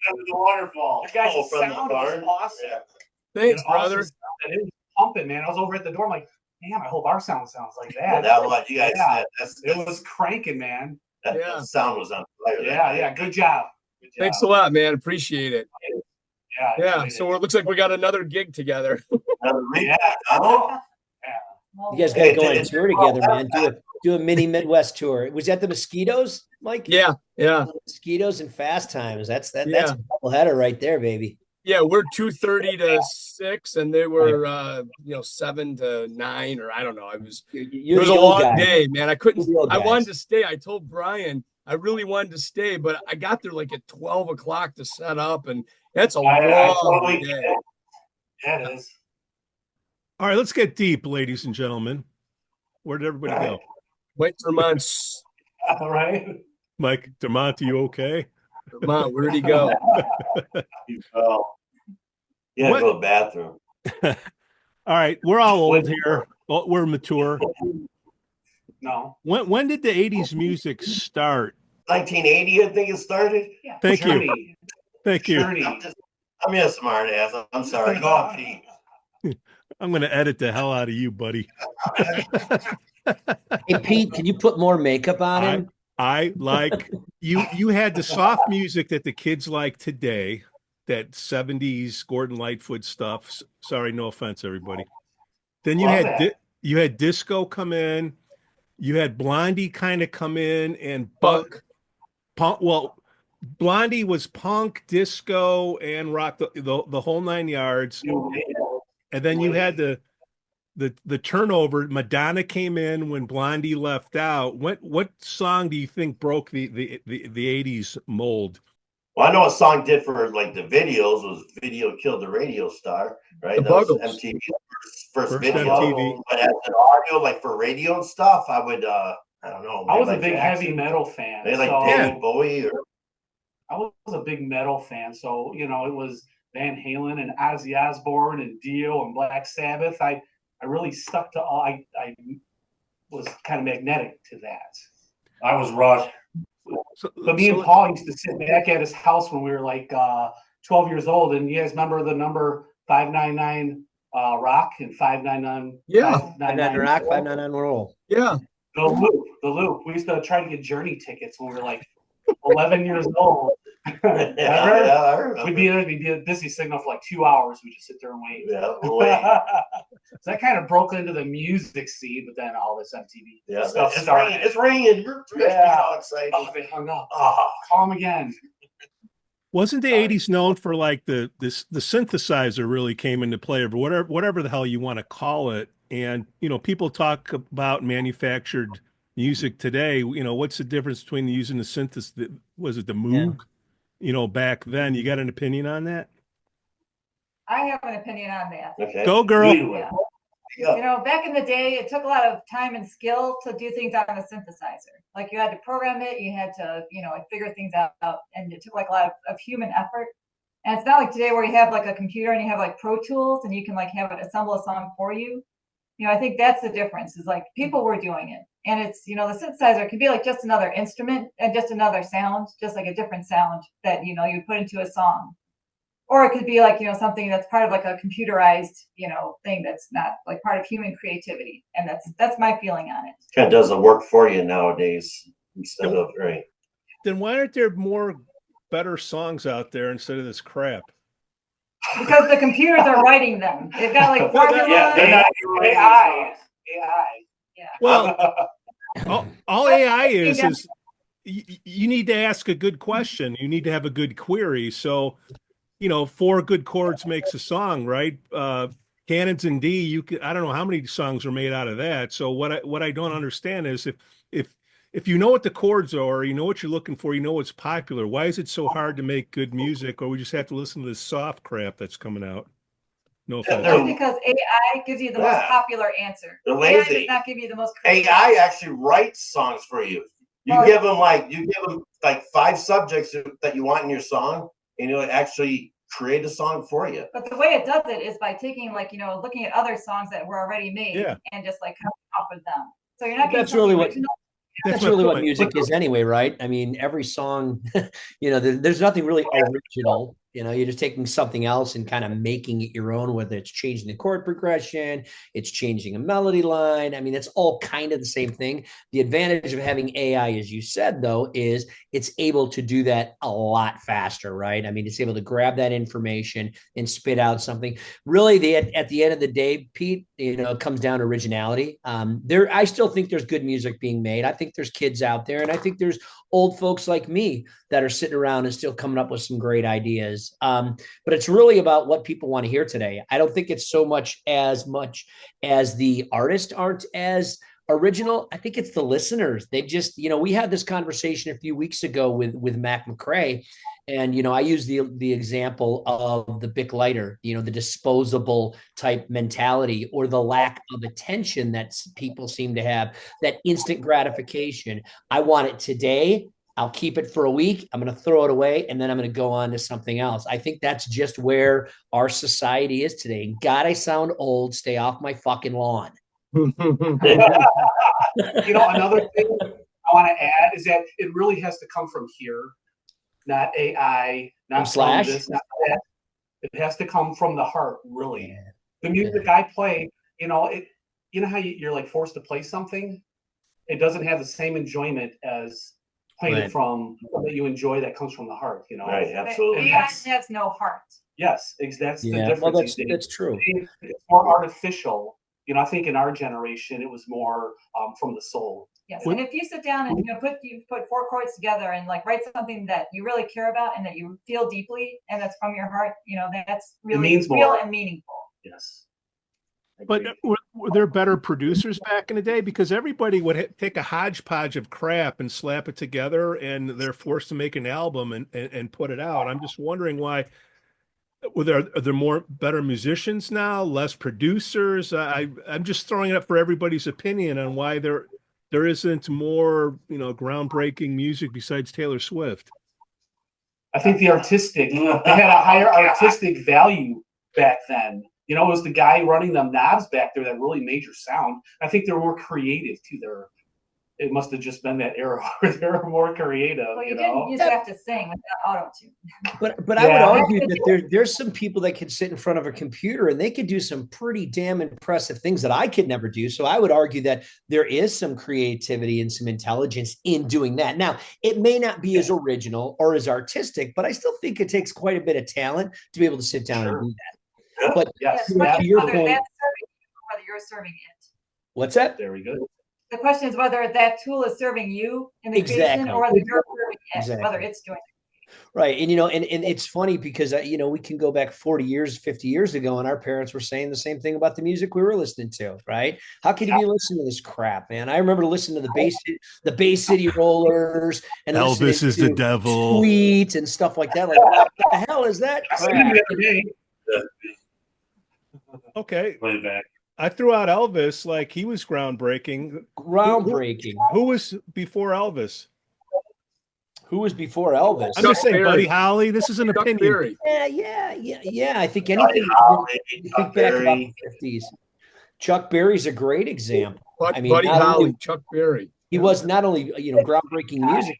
under the waterfall. You guys' from the sound barn? was awesome. Yeah. Thanks, It was awesome brother. sound. It was pumping, man. I was over at the door. I'm like, damn, I hope our sound sounds like that. That was you guys. Yeah. That's It was cranking, man. Yeah. that sound was on fire. Yeah. Good job. Good job. Thanks a lot, man. Appreciate it. Yeah. So it looks like we got another gig together. Yeah. Oh, You guys got to go on tour together, man. Do a mini Midwest tour. Was that the Mosquitos, Mike? Yeah. Mosquitos and Fast Times. That's a Yeah. double header right there, baby. Yeah, we're 2:30 to 6, and they were 7 to 9, or I don't know. It was a long day, man. I couldn't. I wanted to stay. I told Brian I really wanted to stay, but I got there like at 12 o'clock to set up, and that's a long day. Yeah, it is. All right, let's get deep, ladies and gentlemen. Where did everybody go? Wait, Dermont. All right. Mike, Dermont, you okay? Dermont, where did he go? yeah, go to the bathroom. All right, we're all old here. We're mature. No. When did the 80s music start? 1980, I think it started. Yeah. Thank you. Journey. Thank you. Journey. I'm a smart ass. I'm sorry. Go on, Pete. I'm going to edit the hell out of you, buddy. Hey, Pete, can you put more makeup on him? I like you had the soft music that the kids like today, that 70s Gordon Lightfoot stuff. Sorry, no offense, everybody. Then you had disco come in. You had Blondie kind of come in and punk. Well, Blondie was punk, disco, and rock, the whole 9 yards. And then you had the turnover. Madonna came in when Blondie left out. What song do you think broke the 80s mold? Well, I know a song did for like the videos was "Video Killed the Radio Star," right? The That was Buggles. MTV's first First video. MTV. But as an audio, like for radio and stuff, I would I don't know. I was a Michael big Jackson. heavy metal fan. Maybe like so David Bowie or I was a big metal fan. So, it was Van Halen and Ozzy Osbourne and Dio and Black Sabbath. I really stuck to all. I was kind of magnetic to that. I was Rush. But me and Paul used to sit back at his house when we were like 12 years old. And you guys remember the number 599 rock and 599? Yeah. 599 rock, 599 roll. Yeah. The loop. We used to try to get Journey tickets when we were like 11 years old. Yeah, I remember. We'd be a busy signal for like 2 hours. We just sit there and wait. Yeah, wait. So that kind of broke into the music scene, but then all this MTV stuff it's started. raining. It's raining. We're all excited. Oh, they hung up. Oh, Call them again. Wasn't the 80s known for like the synthesizer really came into play, or whatever the hell you want to call it? And people talk about manufactured music today. What's the difference between using the synthesis? Was it the Moog? Back then. You got an opinion on that? I have an opinion on that. okay. Go, girl. Yeah. Back in the day, it took a lot of time and skill to do things on a synthesizer. Like you had to program it, you had to, figure things out, and it took like a lot of human effort. And it's not like today where you have like a computer and you have like Pro Tools and you can like have it assemble a song for you. I think that's the difference, is like people were doing it. And it's, the synthesizer could be like just another instrument and just another sound, just like a different sound that, you put into a song. Or it could be like, something that's part of like a computerized, thing that's not like part of human creativity. And that's my feeling on it. Kind of does the work for you nowadays instead of, right. Then why aren't there more better songs out there instead of this crap? Because the computers are writing them. They've got like formulas. Yeah, AI. Yeah. Well, all AI is you need to ask a good question. You need to have a good query. So, 4 good chords makes a song, right? Cannons in D. I don't know how many songs are made out of that. So what I don't understand is if you know what the chords are, you know what you're looking for, you know what's popular. Why is it so hard to make good music, or we just have to listen to this soft crap that's coming out? No offense. That's because AI gives you the most popular answer. They're AI lazy. does not give you the most creative. AI actually writes songs for you. You give them like 5 subjects that you want in your song, and it'll actually create a song for you. But the way it does it is by taking looking at other songs that were already made and just like coming off of them. So you're not getting That's really what original. That's really what music is anyway, right? I mean, every song, there's nothing really original. You're just taking something else and kind of making it your own, whether it's changing the chord progression, it's changing a melody line. I mean, it's all kind of the same thing. The advantage of having AI, as you said, though, is it's able to do that a lot faster, right? I mean, it's able to grab that information and spit out something. Really, at the end of the day, Pete, it comes down to originality. I still think there's good music being made. I think there's kids out there, and I think there's old folks like me that are sitting around and still coming up with some great ideas. But it's really about what people want to hear today. I don't think it's so much as the artists aren't as original. I think it's the listeners. They've just, we had this conversation a few weeks ago with McRae, and I use the example of the Bic lighter, the disposable type mentality, or the lack of attention that people seem to have, that instant gratification. I want it today. I'll keep it for a week. I'm going to throw it away, and then I'm going to go on to something else. I think that's just where our society is today. God, I sound old. Stay off my fucking lawn. Another thing I want to add is that it really has to come from here, not AI, not Slash. From this, not that. It has to come from the heart, really. Yeah. The music I play, how you're like forced to play something. It doesn't have the same enjoyment as playing it from that you enjoy, that comes from the heart. Right, absolutely. AI has no heart. Yes, that's the difference. Well, that's true. It's more artificial. I think in our generation, it was more from the soul. Yes, and if you sit down and you put 4 chords together and like write something that you really care about and that you feel deeply and that's from your heart, that's really real and meaningful. Yes. But were there better producers back in the day? Because everybody would take a hodgepodge of crap and slap it together, and they're forced to make an album and put it out. I'm just wondering why. Are there better musicians now, less producers? I'm just throwing it up for everybody's opinion on why there isn't more, groundbreaking music besides Taylor Swift. I think they had a higher artistic value back then. It was the guy running them knobs back there that really made your sound. I think they're more creative to it must have just been that era where they were more creative. Well, you you didn't know? used to have to sing with the auto tune. But I would Yeah. argue that there's some people that could sit in front of a computer and they could do some pretty damn impressive things that I could never do. So I would argue that there is some creativity and some intelligence in doing that. Now, it may not be as original or as artistic, but I still think it takes quite a bit of talent to be able to sit down and do that. But Yes. to your Whether point, that's serving you or whether you're serving it. what's that? There we go. The question is whether that tool is serving you in the Exactly. creation or whether you're serving it, Exactly. whether it's doing it. Right. And, and it's funny because, we can go back 40 years, 50 years ago, and our parents were saying the same thing about the music we were listening to. Right. How could you be listening to this crap, man? I remember listening to the Bay City Rollers and Elvis is the devil. Tweet and stuff like that. Like, what the hell is that crap? Okay. Play it back. I threw out Elvis like he was groundbreaking. Groundbreaking. Who was before Elvis? Who was before Elvis? I'm just saying, Berry. Buddy Holly. This is an Chuck opinion. Berry. Yeah. I think anything. You think back about the 50s. Chuck Berry's a great example. Buddy not Holly, only- Chuck Berry. He was not only, groundbreaking music.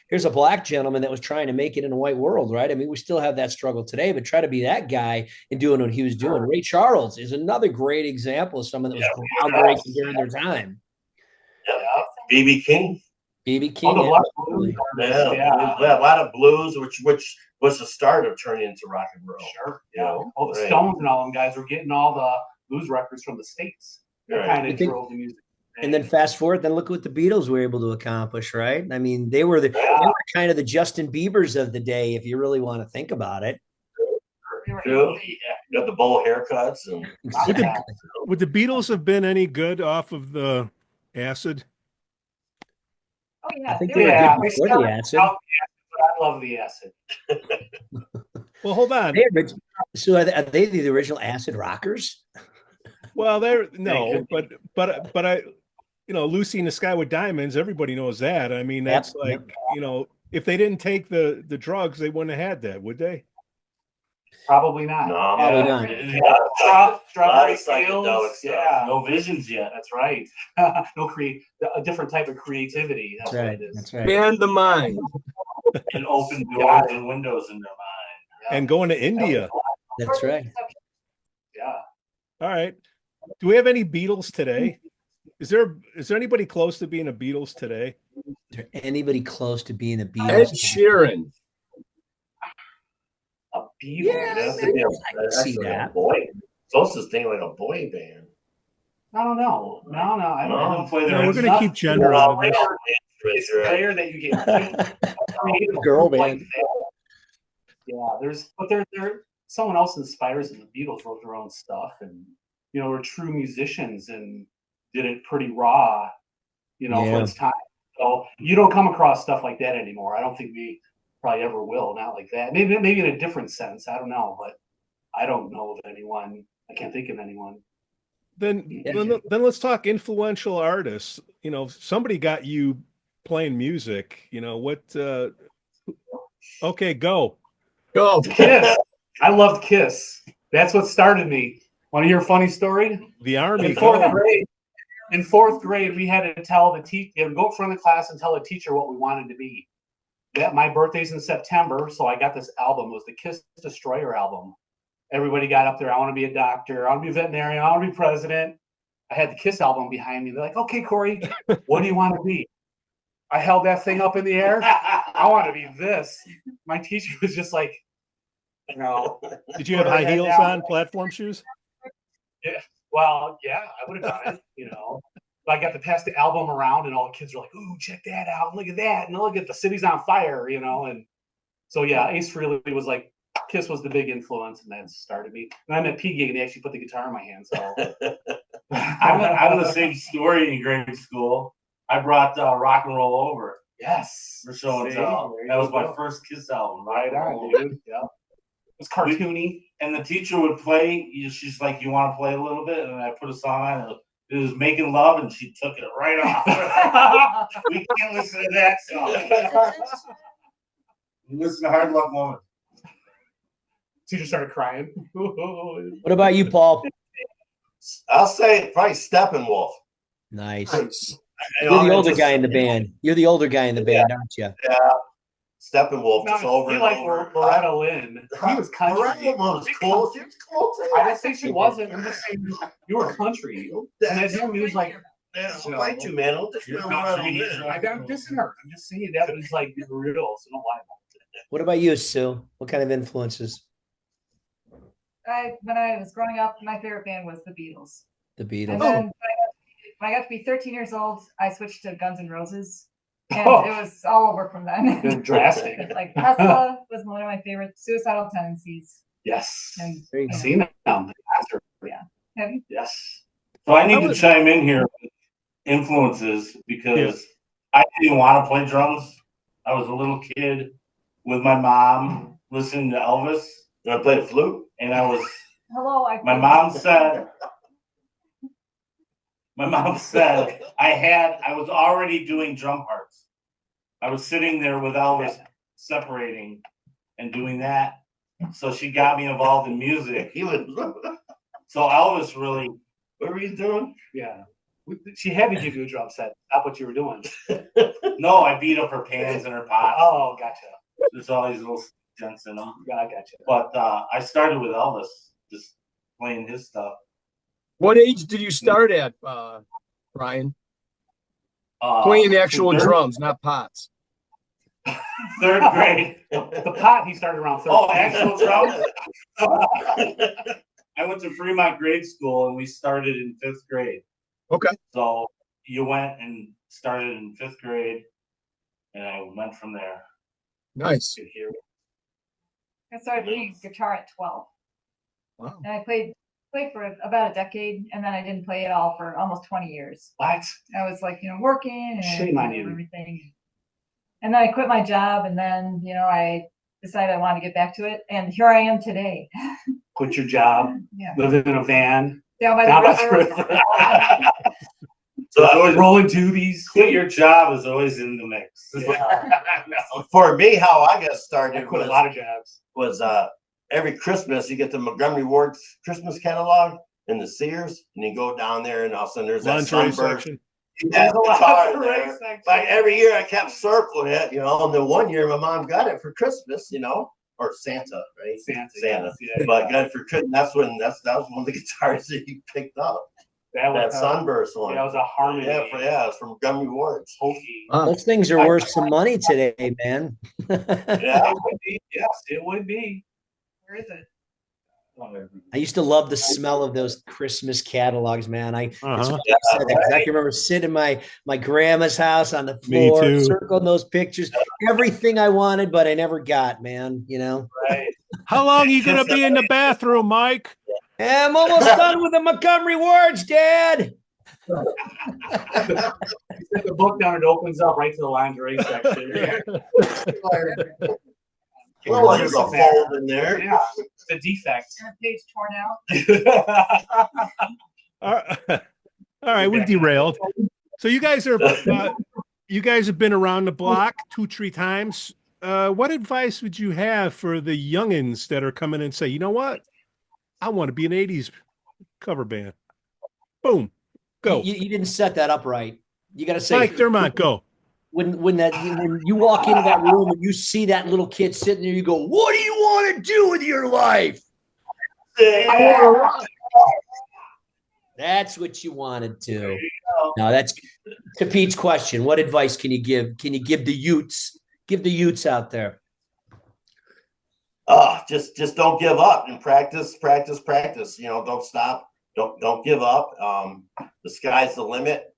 Here's a black gentleman that was trying to make it in a white world, right? I mean, we still have that struggle today, but try to be that guy and doing what he was doing. Ray Charles is another great example of someone that was groundbreaking during their time. BB King. BB King. Oh, the Black absolutely. Yeah, a lot of blues, which was the start of turning into rock and roll. Sure. You know, All the right. Stones and all them guys were getting all the blues records from the States. That Right. kind I of think- drove the music. And then fast forward, then look what the Beatles were able to accomplish, right? I mean, they were kind of the Justin Biebers of the day, if you really want to think about it. They were True. insane. Got the bowl haircuts and Would the Beatles have been any good off of the acid? Oh yeah, I think they they were Yeah, good we before the started acid. out the acid, but I love the acid. Well, hold on. So are they the original acid rockers? Well, but I, Lucy in the Sky with Diamonds. Everybody knows that. I mean, that's Yep. if they didn't take the drugs, they wouldn't have had that, would they? Probably not. no, Probably yeah. not. Strawberry psychedelic fields. stuff. Yeah, No visions yet. that's right. No a different type of creativity. That's That's what right. it is. That's right. And the mind. And open doors and windows in their mind. And going to India. That's right. Yeah. All right. Do we have any Beatles today? Is there anybody close to being a Beatles today? Is there anybody close to being a Ed Beatles? Sheeran. A Beatles. Yeah, That's maybe a- I can that's see actually that. a boy. Closest thing like a boy band. I don't know. No, I don't play No, their we're going to keep gender Well, out of this. It's rare that you get creative Girl like band. that. Yeah, there someone else inspires them. The Beatles wrote their own stuff and were true musicians and did it pretty raw, Yeah. for its time. So you don't come across stuff like that anymore. I don't think we probably ever will, not like that. Maybe in a different sense. I don't know, but I don't know of anyone. I can't think of anyone. Then let's talk influential artists. Somebody got you playing music. Okay, go. Go. Kiss. I loved Kiss. That's what started me. Want to hear a funny story? The Army. In fourth Go. grade, we had to tell the teacher, go up front of the class and tell the teacher what we wanted to be. My birthday's in September, so I got this album. It was the Kiss Destroyer album. Everybody got up there. I want to be a doctor. I want to be a veterinarian. I want to be president. I had the Kiss album behind me. They're like, okay, Corey, what do you want to be? I held that thing up in the air. I want to be this. My teacher was just like, Did you have Put high that heels down. on, platform shoes? Well, yeah, I would have done it, But I got to pass the album around, and all the kids were like, "Ooh, check that out! Look at that! And look at the city's on fire!" And so yeah, Ace Frehley was like, Kiss was the big influence, and that started me. And I'm at P gig, and they actually put the guitar in my hand. So I'm the same story in grade school. I brought Rock and Roll Over yes, for show and See? tell. There That you was my go. first Kiss album. Right on, dude. Yeah, it was cartoony. And the teacher would play. She's like, "You want to play a little bit?" And I put a song on. And it was Making Love, and she took it right off. We can't listen to that song. We listen to Hard Luck Woman. Teacher started crying. What about you, Paul? I'll say probably Steppenwolf. Nice. You're the older guy in the band. You're the older guy in the band, aren't you? Yeah. Steppenwolf just over you and like over. Loretta Lynn. He was country. Loretta was cool. She was cool too. I didn't say she wasn't. I'm just saying you were country. And then him, he was like, Yeah, I'll fight you, man. Don't just Loretta Lynn. I'm dissing her. I'm just saying that was like real. So don't lie about it. What about you, Sue? What kind of influences? When I was growing up, my favorite band was the Beatles. The And Beatles. then when I got to be 13 years old, I switched to Guns N' Roses. And Oh. it was all over from then. Good drastic. Like Tesla was one of my favorites. Suicidal Tendencies. Yes. And There you I've go. seen them. have you? Yes. So I need to chime in here with influences because I didn't want to play drums. I was a little kid with my mom listening to Elvis, You want to play the flute? and I was. Hello. My mom said I was already doing drum parts. I was sitting there with Elvis separating and doing that. So she got me involved in music. He would. So Elvis really, What were you doing? Yeah. She had to give you a drum set. Stop what you were doing. no, I beat up her pans and her pots. Oh, gotcha. There's all these little dents in them. Yeah, I gotcha. But I started with Elvis, just playing his stuff. What age did you start at, Brian? Playing the actual drums, not pots. Third grade. The pot he started around 13. Oh, actual drums? I went to Fremont grade school and we started in 5th grade. Okay. So you went and started in 5th grade and I went from there. Nice. I started playing guitar at 12. Wow. And I played for about a decade, and then I didn't play at all for almost 20 years. What? I was like, working and Shame on you. everything. And then I quit my job, and then, I decided I wanted to get back to it. And here I am today. Quit your job, Yeah. living in a van, Down by down by the the river. river. So it's always, Rolling doobies. quit your job is always in the mix. For me, how I got I started quit a lot of jobs. was every Christmas you get the Montgomery Ward's Christmas catalog in the Sears, and you go down there, and all of a sudden there's that Lingerie sunburst. section. Yeah, There's a lot guitar of there. race section. Like every year I kept circling it, and then one year my mom got it for Christmas, or Santa, right? Santa. Yeah. But got it for Christmas. That was one of the guitars that he picked up. That That was sunburst one. that was a harmony. It's from Montgomery Ward's. Hokey. Those things are worth some money today, man. Yeah. It would be. Yes, it would be. Where is it? I used to love the smell of those Christmas catalogs, man. It's Uh-huh. funny you said that, 'cause I can remember sitting in my grandma's house on the floor, too. circling those pictures, everything I wanted, but I never got, man. Right. How long are you going to be in the bathroom, Mike? I'm almost done with the Montgomery Words, Dad. You set the book down, it opens up right to the lingerie section. Well, there's a fold in there. Yeah, it's a defect. And a page torn out. All right, we've derailed. So you guys have been around the block 2-3 times. What advice would you have for the youngins that are coming and say, you know what? I want to be an 80s cover band. Boom. Go. You didn't set that up right. You got to say, Mike Dermont, go. when you walk into that room and you see that little kid sitting there, you go, what do you want to do with your life? That's what you wanted to. Now that's to Pete's question. What advice can you give? Can you give the youths? Give the youths out there. Just don't give up and practice. Don't stop. Don't give up. The sky's the limit.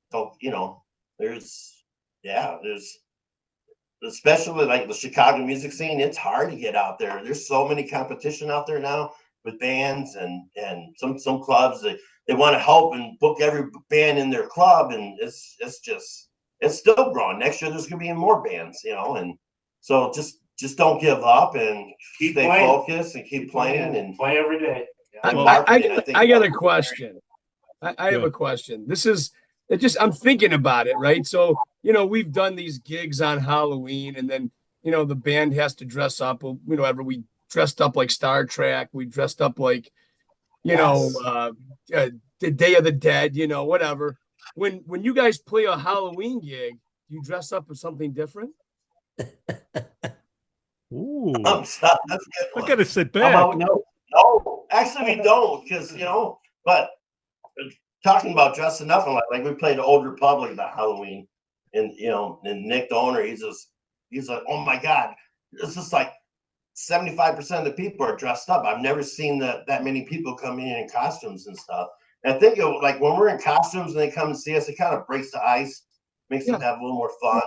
There's especially like the Chicago music scene. It's hard to get out there. There's so many competition out there now with bands and some clubs that they want to help and book every band in their club, and it's still growing. Next year there's gonna be more bands, and so just don't give up and Keep stay playing. focused and keep playing and Play every day. I got a question. I have a question. I'm thinking about it, right? So, we've done these gigs on Halloween, and then, the band has to dress up. Whenever we dressed up like Star Trek, we dressed up like, the Day of the Dead, whatever. when you guys play a Halloween gig, you dress up as something different? Ooh, That's a good I one. gotta sit How back. about no? No, actually we don't, because but talking about dressing up, like we played the Old Republic about Halloween, and and Nick the owner, he's like, oh my God, it's just like 75% of the people are dressed up. I've never seen that many people come in costumes and stuff. And I think like when we're in costumes and they come and see us, it kind of breaks the ice, makes them have a little more fun,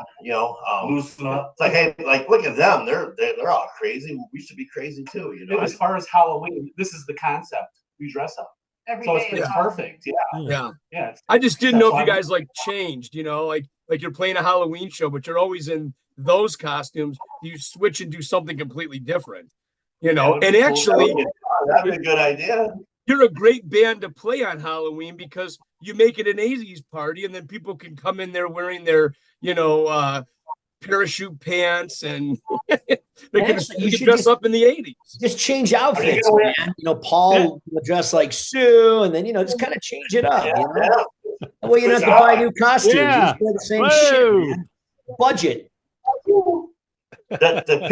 Loosen up. It's like, hey, like look at them, they're all crazy. We should be crazy too, As far as Halloween, this is the concept. We dress up. Every So day it's is perfect. Yeah. Yeah. I just didn't know if you That's why- guys like changed, like you're playing a Halloween show, but you're always in those costumes. You switch and do something completely different, would and be cool. actually that'd be a good idea. you're a great band to play on Halloween because you make it an 80s party and then people can come in there wearing their, parachute pants and they can dress up in the 80s. Just change outfits, man. Paul will dress like Sue, and then just kind of change it up. That way you don't have to buy new costumes. Yeah. You just play the same shit, man. Budget. The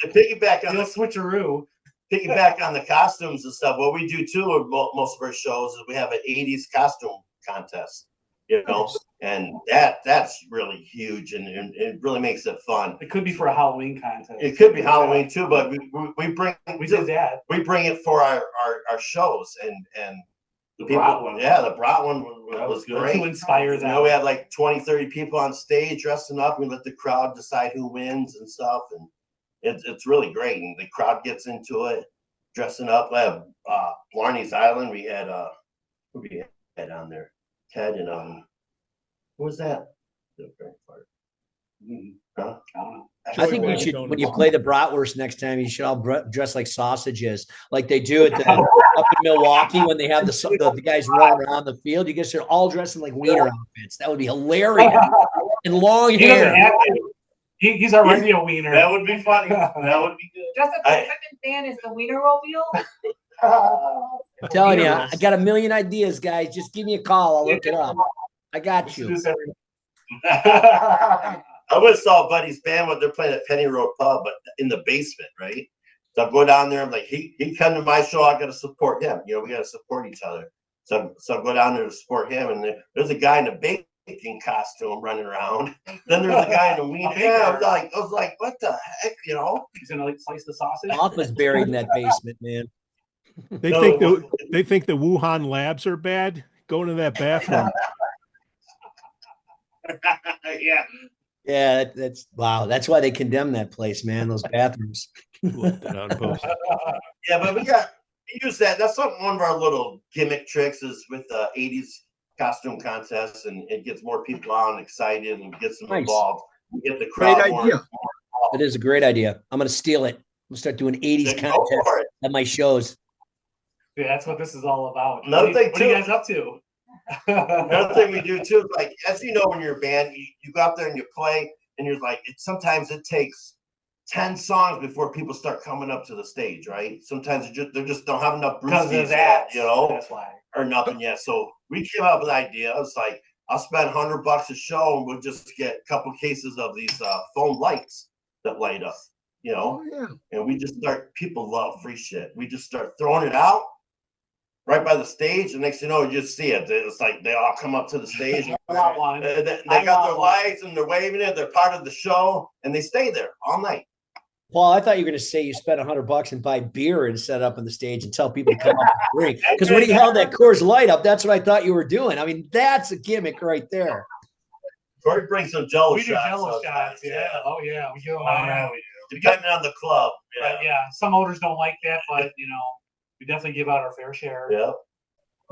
piggyback on You'll the switcheroo. piggyback on the costumes and stuff. What we do too at most of our shows is we have an 80s costume contest, and that's really huge, and it really makes it fun. It could be for a Halloween contest. It could be Halloween too, but we bring it for our shows, and The Brat one. Yeah, the Brat one That was was good. great. To inspire them. We had like 20, 30 people on stage dressing up. We let the crowd decide who wins and stuff, and it's really great. And the crowd gets into it, dressing up. We have Blarney's Island. We had who we had on there? Ted and who was that? Huh? I think you should, when you play the bratwurst next time, you should all dress like sausages, like they do at up in Milwaukee when they have the guys running around the field. You guys are all dressed in like wiener outfits. That would be hilarious. And long He doesn't hair. have to. He's already a wiener. That would be funny. That would be good. Just as the equipment band is the wiener mobile. I'm telling you, I got a million ideas, guys. Just give me a call. I'll look it up. I got you. I went and saw Buddy's band when they're playing at Penny Road Pub, but in the basement, right? So I go down there. I'm like, he come to my show. I got to support him. We got to support each other. So I go down there to support him, and there's a guy in a baking costume running around. Then there's a guy in a wiener. Yeah, I was like, what the heck, He's gonna slice the sausage. Office buried in that basement, man. They think the Wuhan labs are bad. Go into that bathroom. Yeah. Yeah, that's wow. That's why they condemn that place, man. Those bathrooms. Yeah, but we use that. That's one of our little gimmick tricks is with the 80s costume contests, and it gets more people on excited and gets them involved. We get the crowd Great idea. It is a great idea. I'm going to steal it. I'm going to start doing 80s contests at my shows. Yeah, that's what this is all about. Another thing what are you guys up to? Another thing we do too, like as you know, when you're a band, you go out there and you play, and you're like, sometimes it takes 10 songs before people start coming up to the stage, right? Sometimes they just don't have enough bruises yet, that's why, or nothing yet. So we came up with an idea. It's like, I'll spend $100 a show, and we'll just get a couple cases of these foam lights that light up, and we just people love free shit. We just start throwing it out right by the stage, and next thing you know, you just see it. It's like they all come up to the stage. And they got their lights and they're waving it. They're part of the show, and they stay there all night. Paul, I thought you were going to say you spent $100 and buy beer and set up on the stage and tell people to come up and drink. Because when he held that Coors Light up, that's what I thought you were doing. I mean, that's a gimmick right there. Corey brings some Jello shots. We do Jello shots, yeah. Oh yeah, we do them. Depending on the club. Yeah. But yeah, some owners don't like that, but we definitely give out our fair share. Yeah.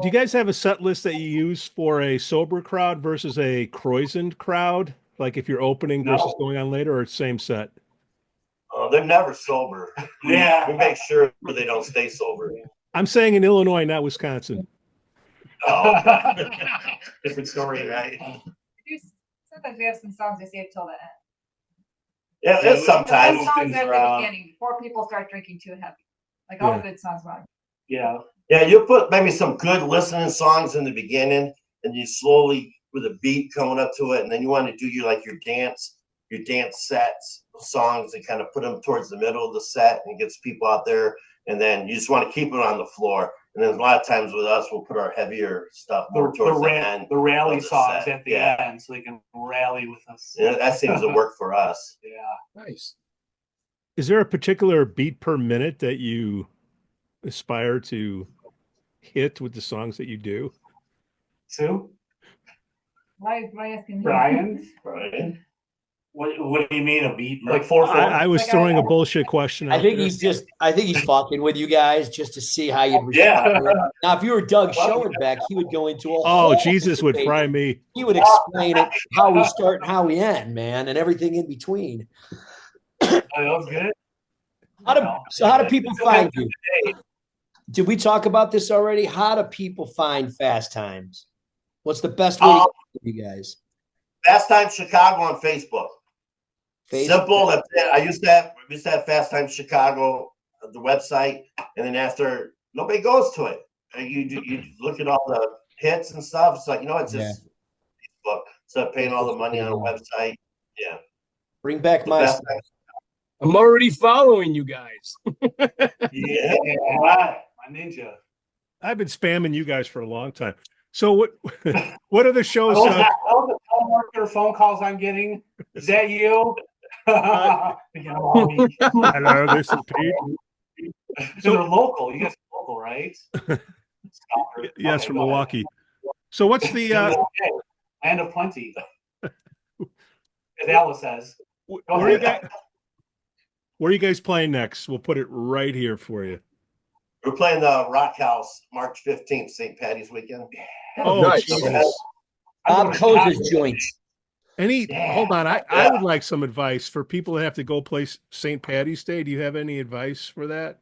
Do you guys have a set list that you use for a sober crowd versus a croissant crowd? Like if you're opening versus going on later, or same set? They're never sober. Yeah. We make sure they don't stay sober. I'm saying in Illinois, not Wisconsin. Oh, different story, right? Sometimes we have some songs they save till the end. Yeah, it's sometimes. Songs at the beginning before people start drinking too heavy. Like all good songs, Yeah. Yeah, you put maybe some good listening songs in the beginning, and you slowly with a beat coming up to it, and then you want to do your dance sets songs and kind of put them towards the middle of the set and gets people out there, and then you just want to keep it on the floor. And then a lot of times with us, we'll put our heavier stuff more towards the end. The rally songs set. at the end, so they can rally with us. Yeah, that seems to work for us. Yeah. Nice. Is there a particular beat per minute that you aspire to hit with the songs that you do? Sue? Why asking me? Brian? Right. What do you mean a beat? Like 4/4? I was Like throwing a bullshit question out I think there. I think he's fucking with you guys just to see how you'd respond. Now, if you were Doug Schoenbeck, he would go into a Oh, whole Jesus would debate. fry me. He would explain it, how we start and how we end, man, and everything in between. Oh, that was good. How do people find you? Did we talk about this already? How do people find Fast Times? What's the best way to get you guys? Fast Time Chicago on Facebook. Simple. That's it. We used to have Fast Time Chicago, the website, and then after nobody goes to it. You look at all the hits and stuff. It's like, it's just Facebook. Instead of paying all the money on a website. Yeah. Bring back my stuff. I'm already following you guys. Yeah. My ninja. I've been spamming you guys for a long time. So what are the shows? Those are phone calls I'm getting. Is that you? Hello, this is Pete. So they're local. You guys are local, right? Yes, from Milwaukee. So what's the land of plenty? As Alice says. where are you guys playing next? We'll put it right here for you. We're playing the Rochaus March 15th, St. Patty's weekend. Oh, nice. Jesus. Bob Koza's joints. Hold on. I would like some advice for people that have to go play St. Patty's Day. Do you have any advice for that?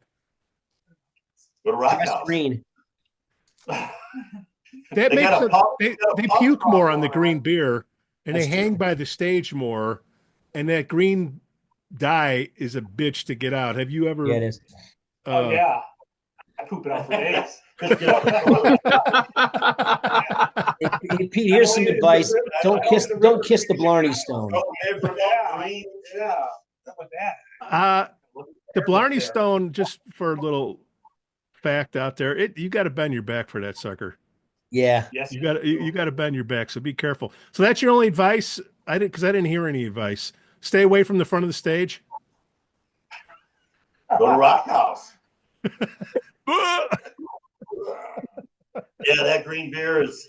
Go to Rochaus. Green. That They makes got a it, pub- they they got a pub puke crawl more on the going green beer, and That's they hang true. by the stage more, and that green dye is a bitch to get out. Have you ever? Yeah, it is. Oh yeah. I poop it out for days. Hey, Pete, here's some advice. Don't kiss the Blarney Stone. Yeah. How about that? The Blarney Stone, just for a little fact out there, you got to bend your back for that sucker. Yeah. Yes. You got to bend your back, so be careful. So that's your only advice? I didn't hear any advice. Stay away from the front of the stage. Go to Rochaus. Yeah, that green beer is,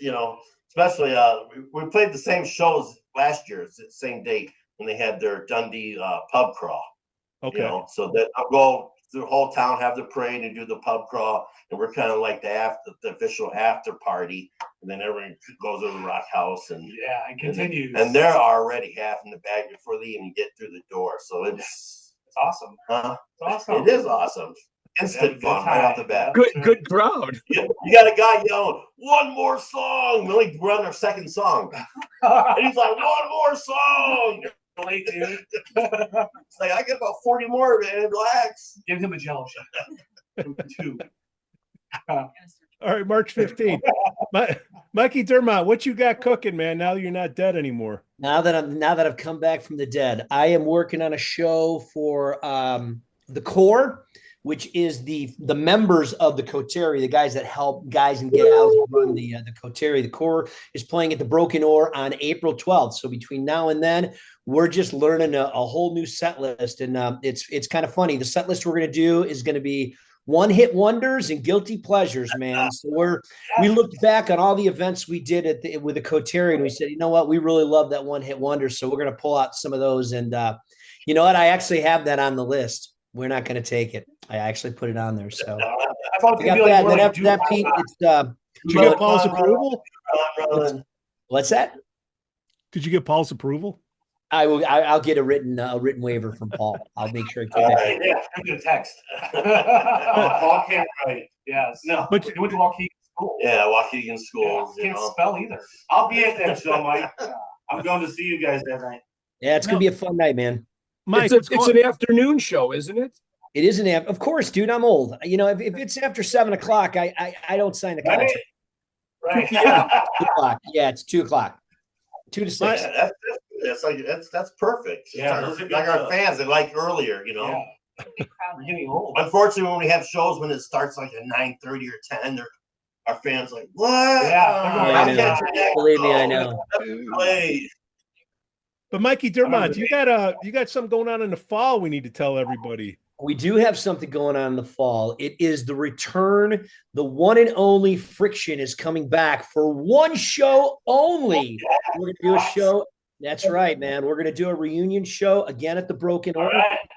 especially we played the same shows last year. It's the same date when they had their Dundee pub crawl. Okay. So that I'll go through the whole town, have the parade, and do the pub crawl, and we're kind of like the official after party, and then everyone goes over to the Rochaus and And continues. and they're already half in the bag before they even get through the door. So it's awesome. Huh? It's awesome. It is awesome. Instant fun right off the bat. Good crowd. You got a guy yelling, "One more song!" We only run our second song. And he's like, "One more song!" Late, dude. It's like, I get about 40 more, man. Relax. Give him a jello shot. 2. All right, March 15th. Mikey Dermont, what you got cooking, man? Now you're not dead anymore. Now that I've come back from the dead, I am working on a show for the Core, which is the members of the Coterie, the guys that help guys and gals run the Coterie. The Core is playing at the Broken Oar on April 12th. So between now and then, we're just learning a whole new set list, and it's kind of funny. The set list we're going to do is going to be one-hit wonders and guilty pleasures, man. So we looked back on all the events we did with the Coterie, and we said, you know what, we really love that one-hit wonder. So we're going to pull out some of those, and you know what, I actually have that on the list. We're not going to take it. I actually put it on there. So I thought we got that. Then after that, Pete, it's did you get Paul's approval? What's that? Did you get Paul's approval? I'll get a written waiver from Paul. I'll make sure I get that. Yeah, I'm gonna text. Paul can't write. Yes. No. But you went to Waukegan School. Yeah, Waukegan Schools. Yeah, can't spell either. I'll be at that show, Mike. I'm going to see you guys that night. Yeah, it's gonna be a fun night, man. Mike, it's an afternoon show, isn't it? It is of course, dude. I'm old. If it's after 7 o'clock, I don't sign the contract. Right. 2 o'clock. Yeah, it's 2 o'clock. 2 to 6. Yeah, that's perfect. Yeah, those are good like our shows. fans, they like earlier, you know. Yeah. We're getting old. Unfortunately, when we have shows when it starts like at 9:30 or 10, our fans like, what? Yeah, I know. Believe me, I know. Play. But Mikey Dermont, you got something going on in the fall we need to tell everybody. We do have something going on in the fall. It is the return. The one and only Friction is coming back for one show only. We're going to do a show. That's right, man. We're going to do a reunion show again at the Broken Oar,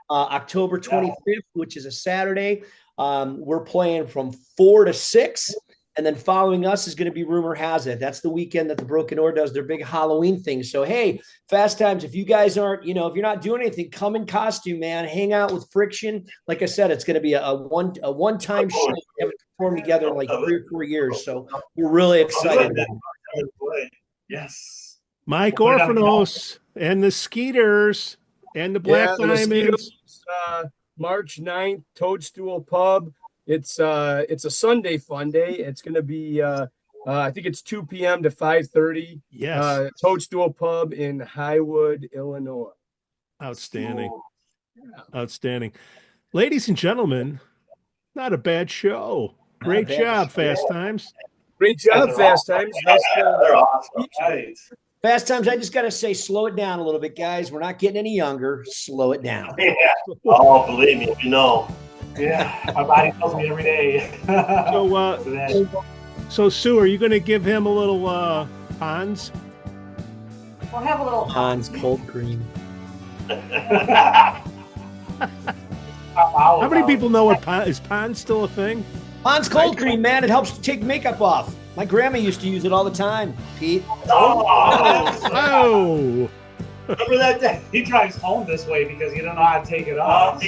October 25th, which is a Saturday. We're playing from 4 to 6. And then following us is going to be Rumor Has It. That's the weekend that the Broken Oar does their big Halloween thing. So, hey, Fast Times, if you guys aren't, if you're not doing anything, come in costume, man. Hang out with Friction. Like I said, it's going to be a one-time show. We haven't performed together in like 3 or 4 years. So we're really excited about it. Yes. Mike Orphanos and the Skeeters and the Black the Diamonds. Mosquitos, March 9th, Toadstool Pub. It's a Sunday fun day. It's going to be, I think it's 2 p.m. to 5:30. Yes. Toadstool Pub in Highwood, Illinois. Outstanding. Outstanding. Ladies and gentlemen, not a bad show. Great job, Fast Times. Great job, Fast Times. Nice They're awesome. Right. Fast Times, I just got to say, slow it down a little bit, guys. We're not getting any younger. Slow it down. Yeah. Oh, believe me, you know. Yeah, my body tells me every day. So Sue, are you going to give him a little Hans? We'll have a little. Hans cold cream. How many people know what is Hans still a thing? Hans cold cream, man. It helps take makeup off. My grandma used to use it all the time, Pete. Oh. Remember that day? He drives home this way because he don't know how to take it off.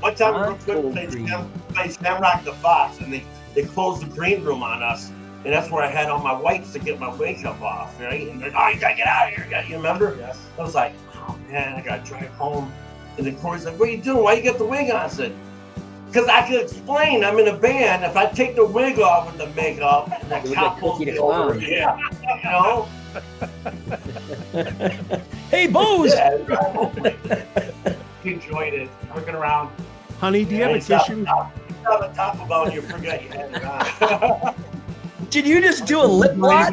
One time we played Shamrock the Fox, and they closed the green room on us, and that's where I had all my whites to get my makeup off, right? And they're like, oh, you gotta get out of here. You remember? Yes. I was like, oh man, I gotta drive home. And then Corey's like, what are you doing? Why you got the wig on? I said, because I can explain, I'm in a band. If I take the wig off with the makeup, and the cop pulls me over, you know? Hey, Booze! He enjoyed it. Working around. Honey, do you have a tissue? You have a top about you forget you had it on. Did you just do a lip blot?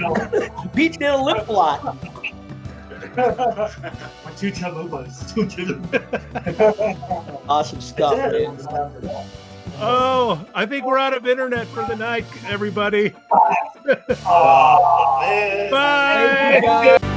Pete did a lip blot. My 2 chalupas. Awesome stuff, man. Oh, I think we're out of internet for the night, everybody. Oh, man. Bye. Hey, guys.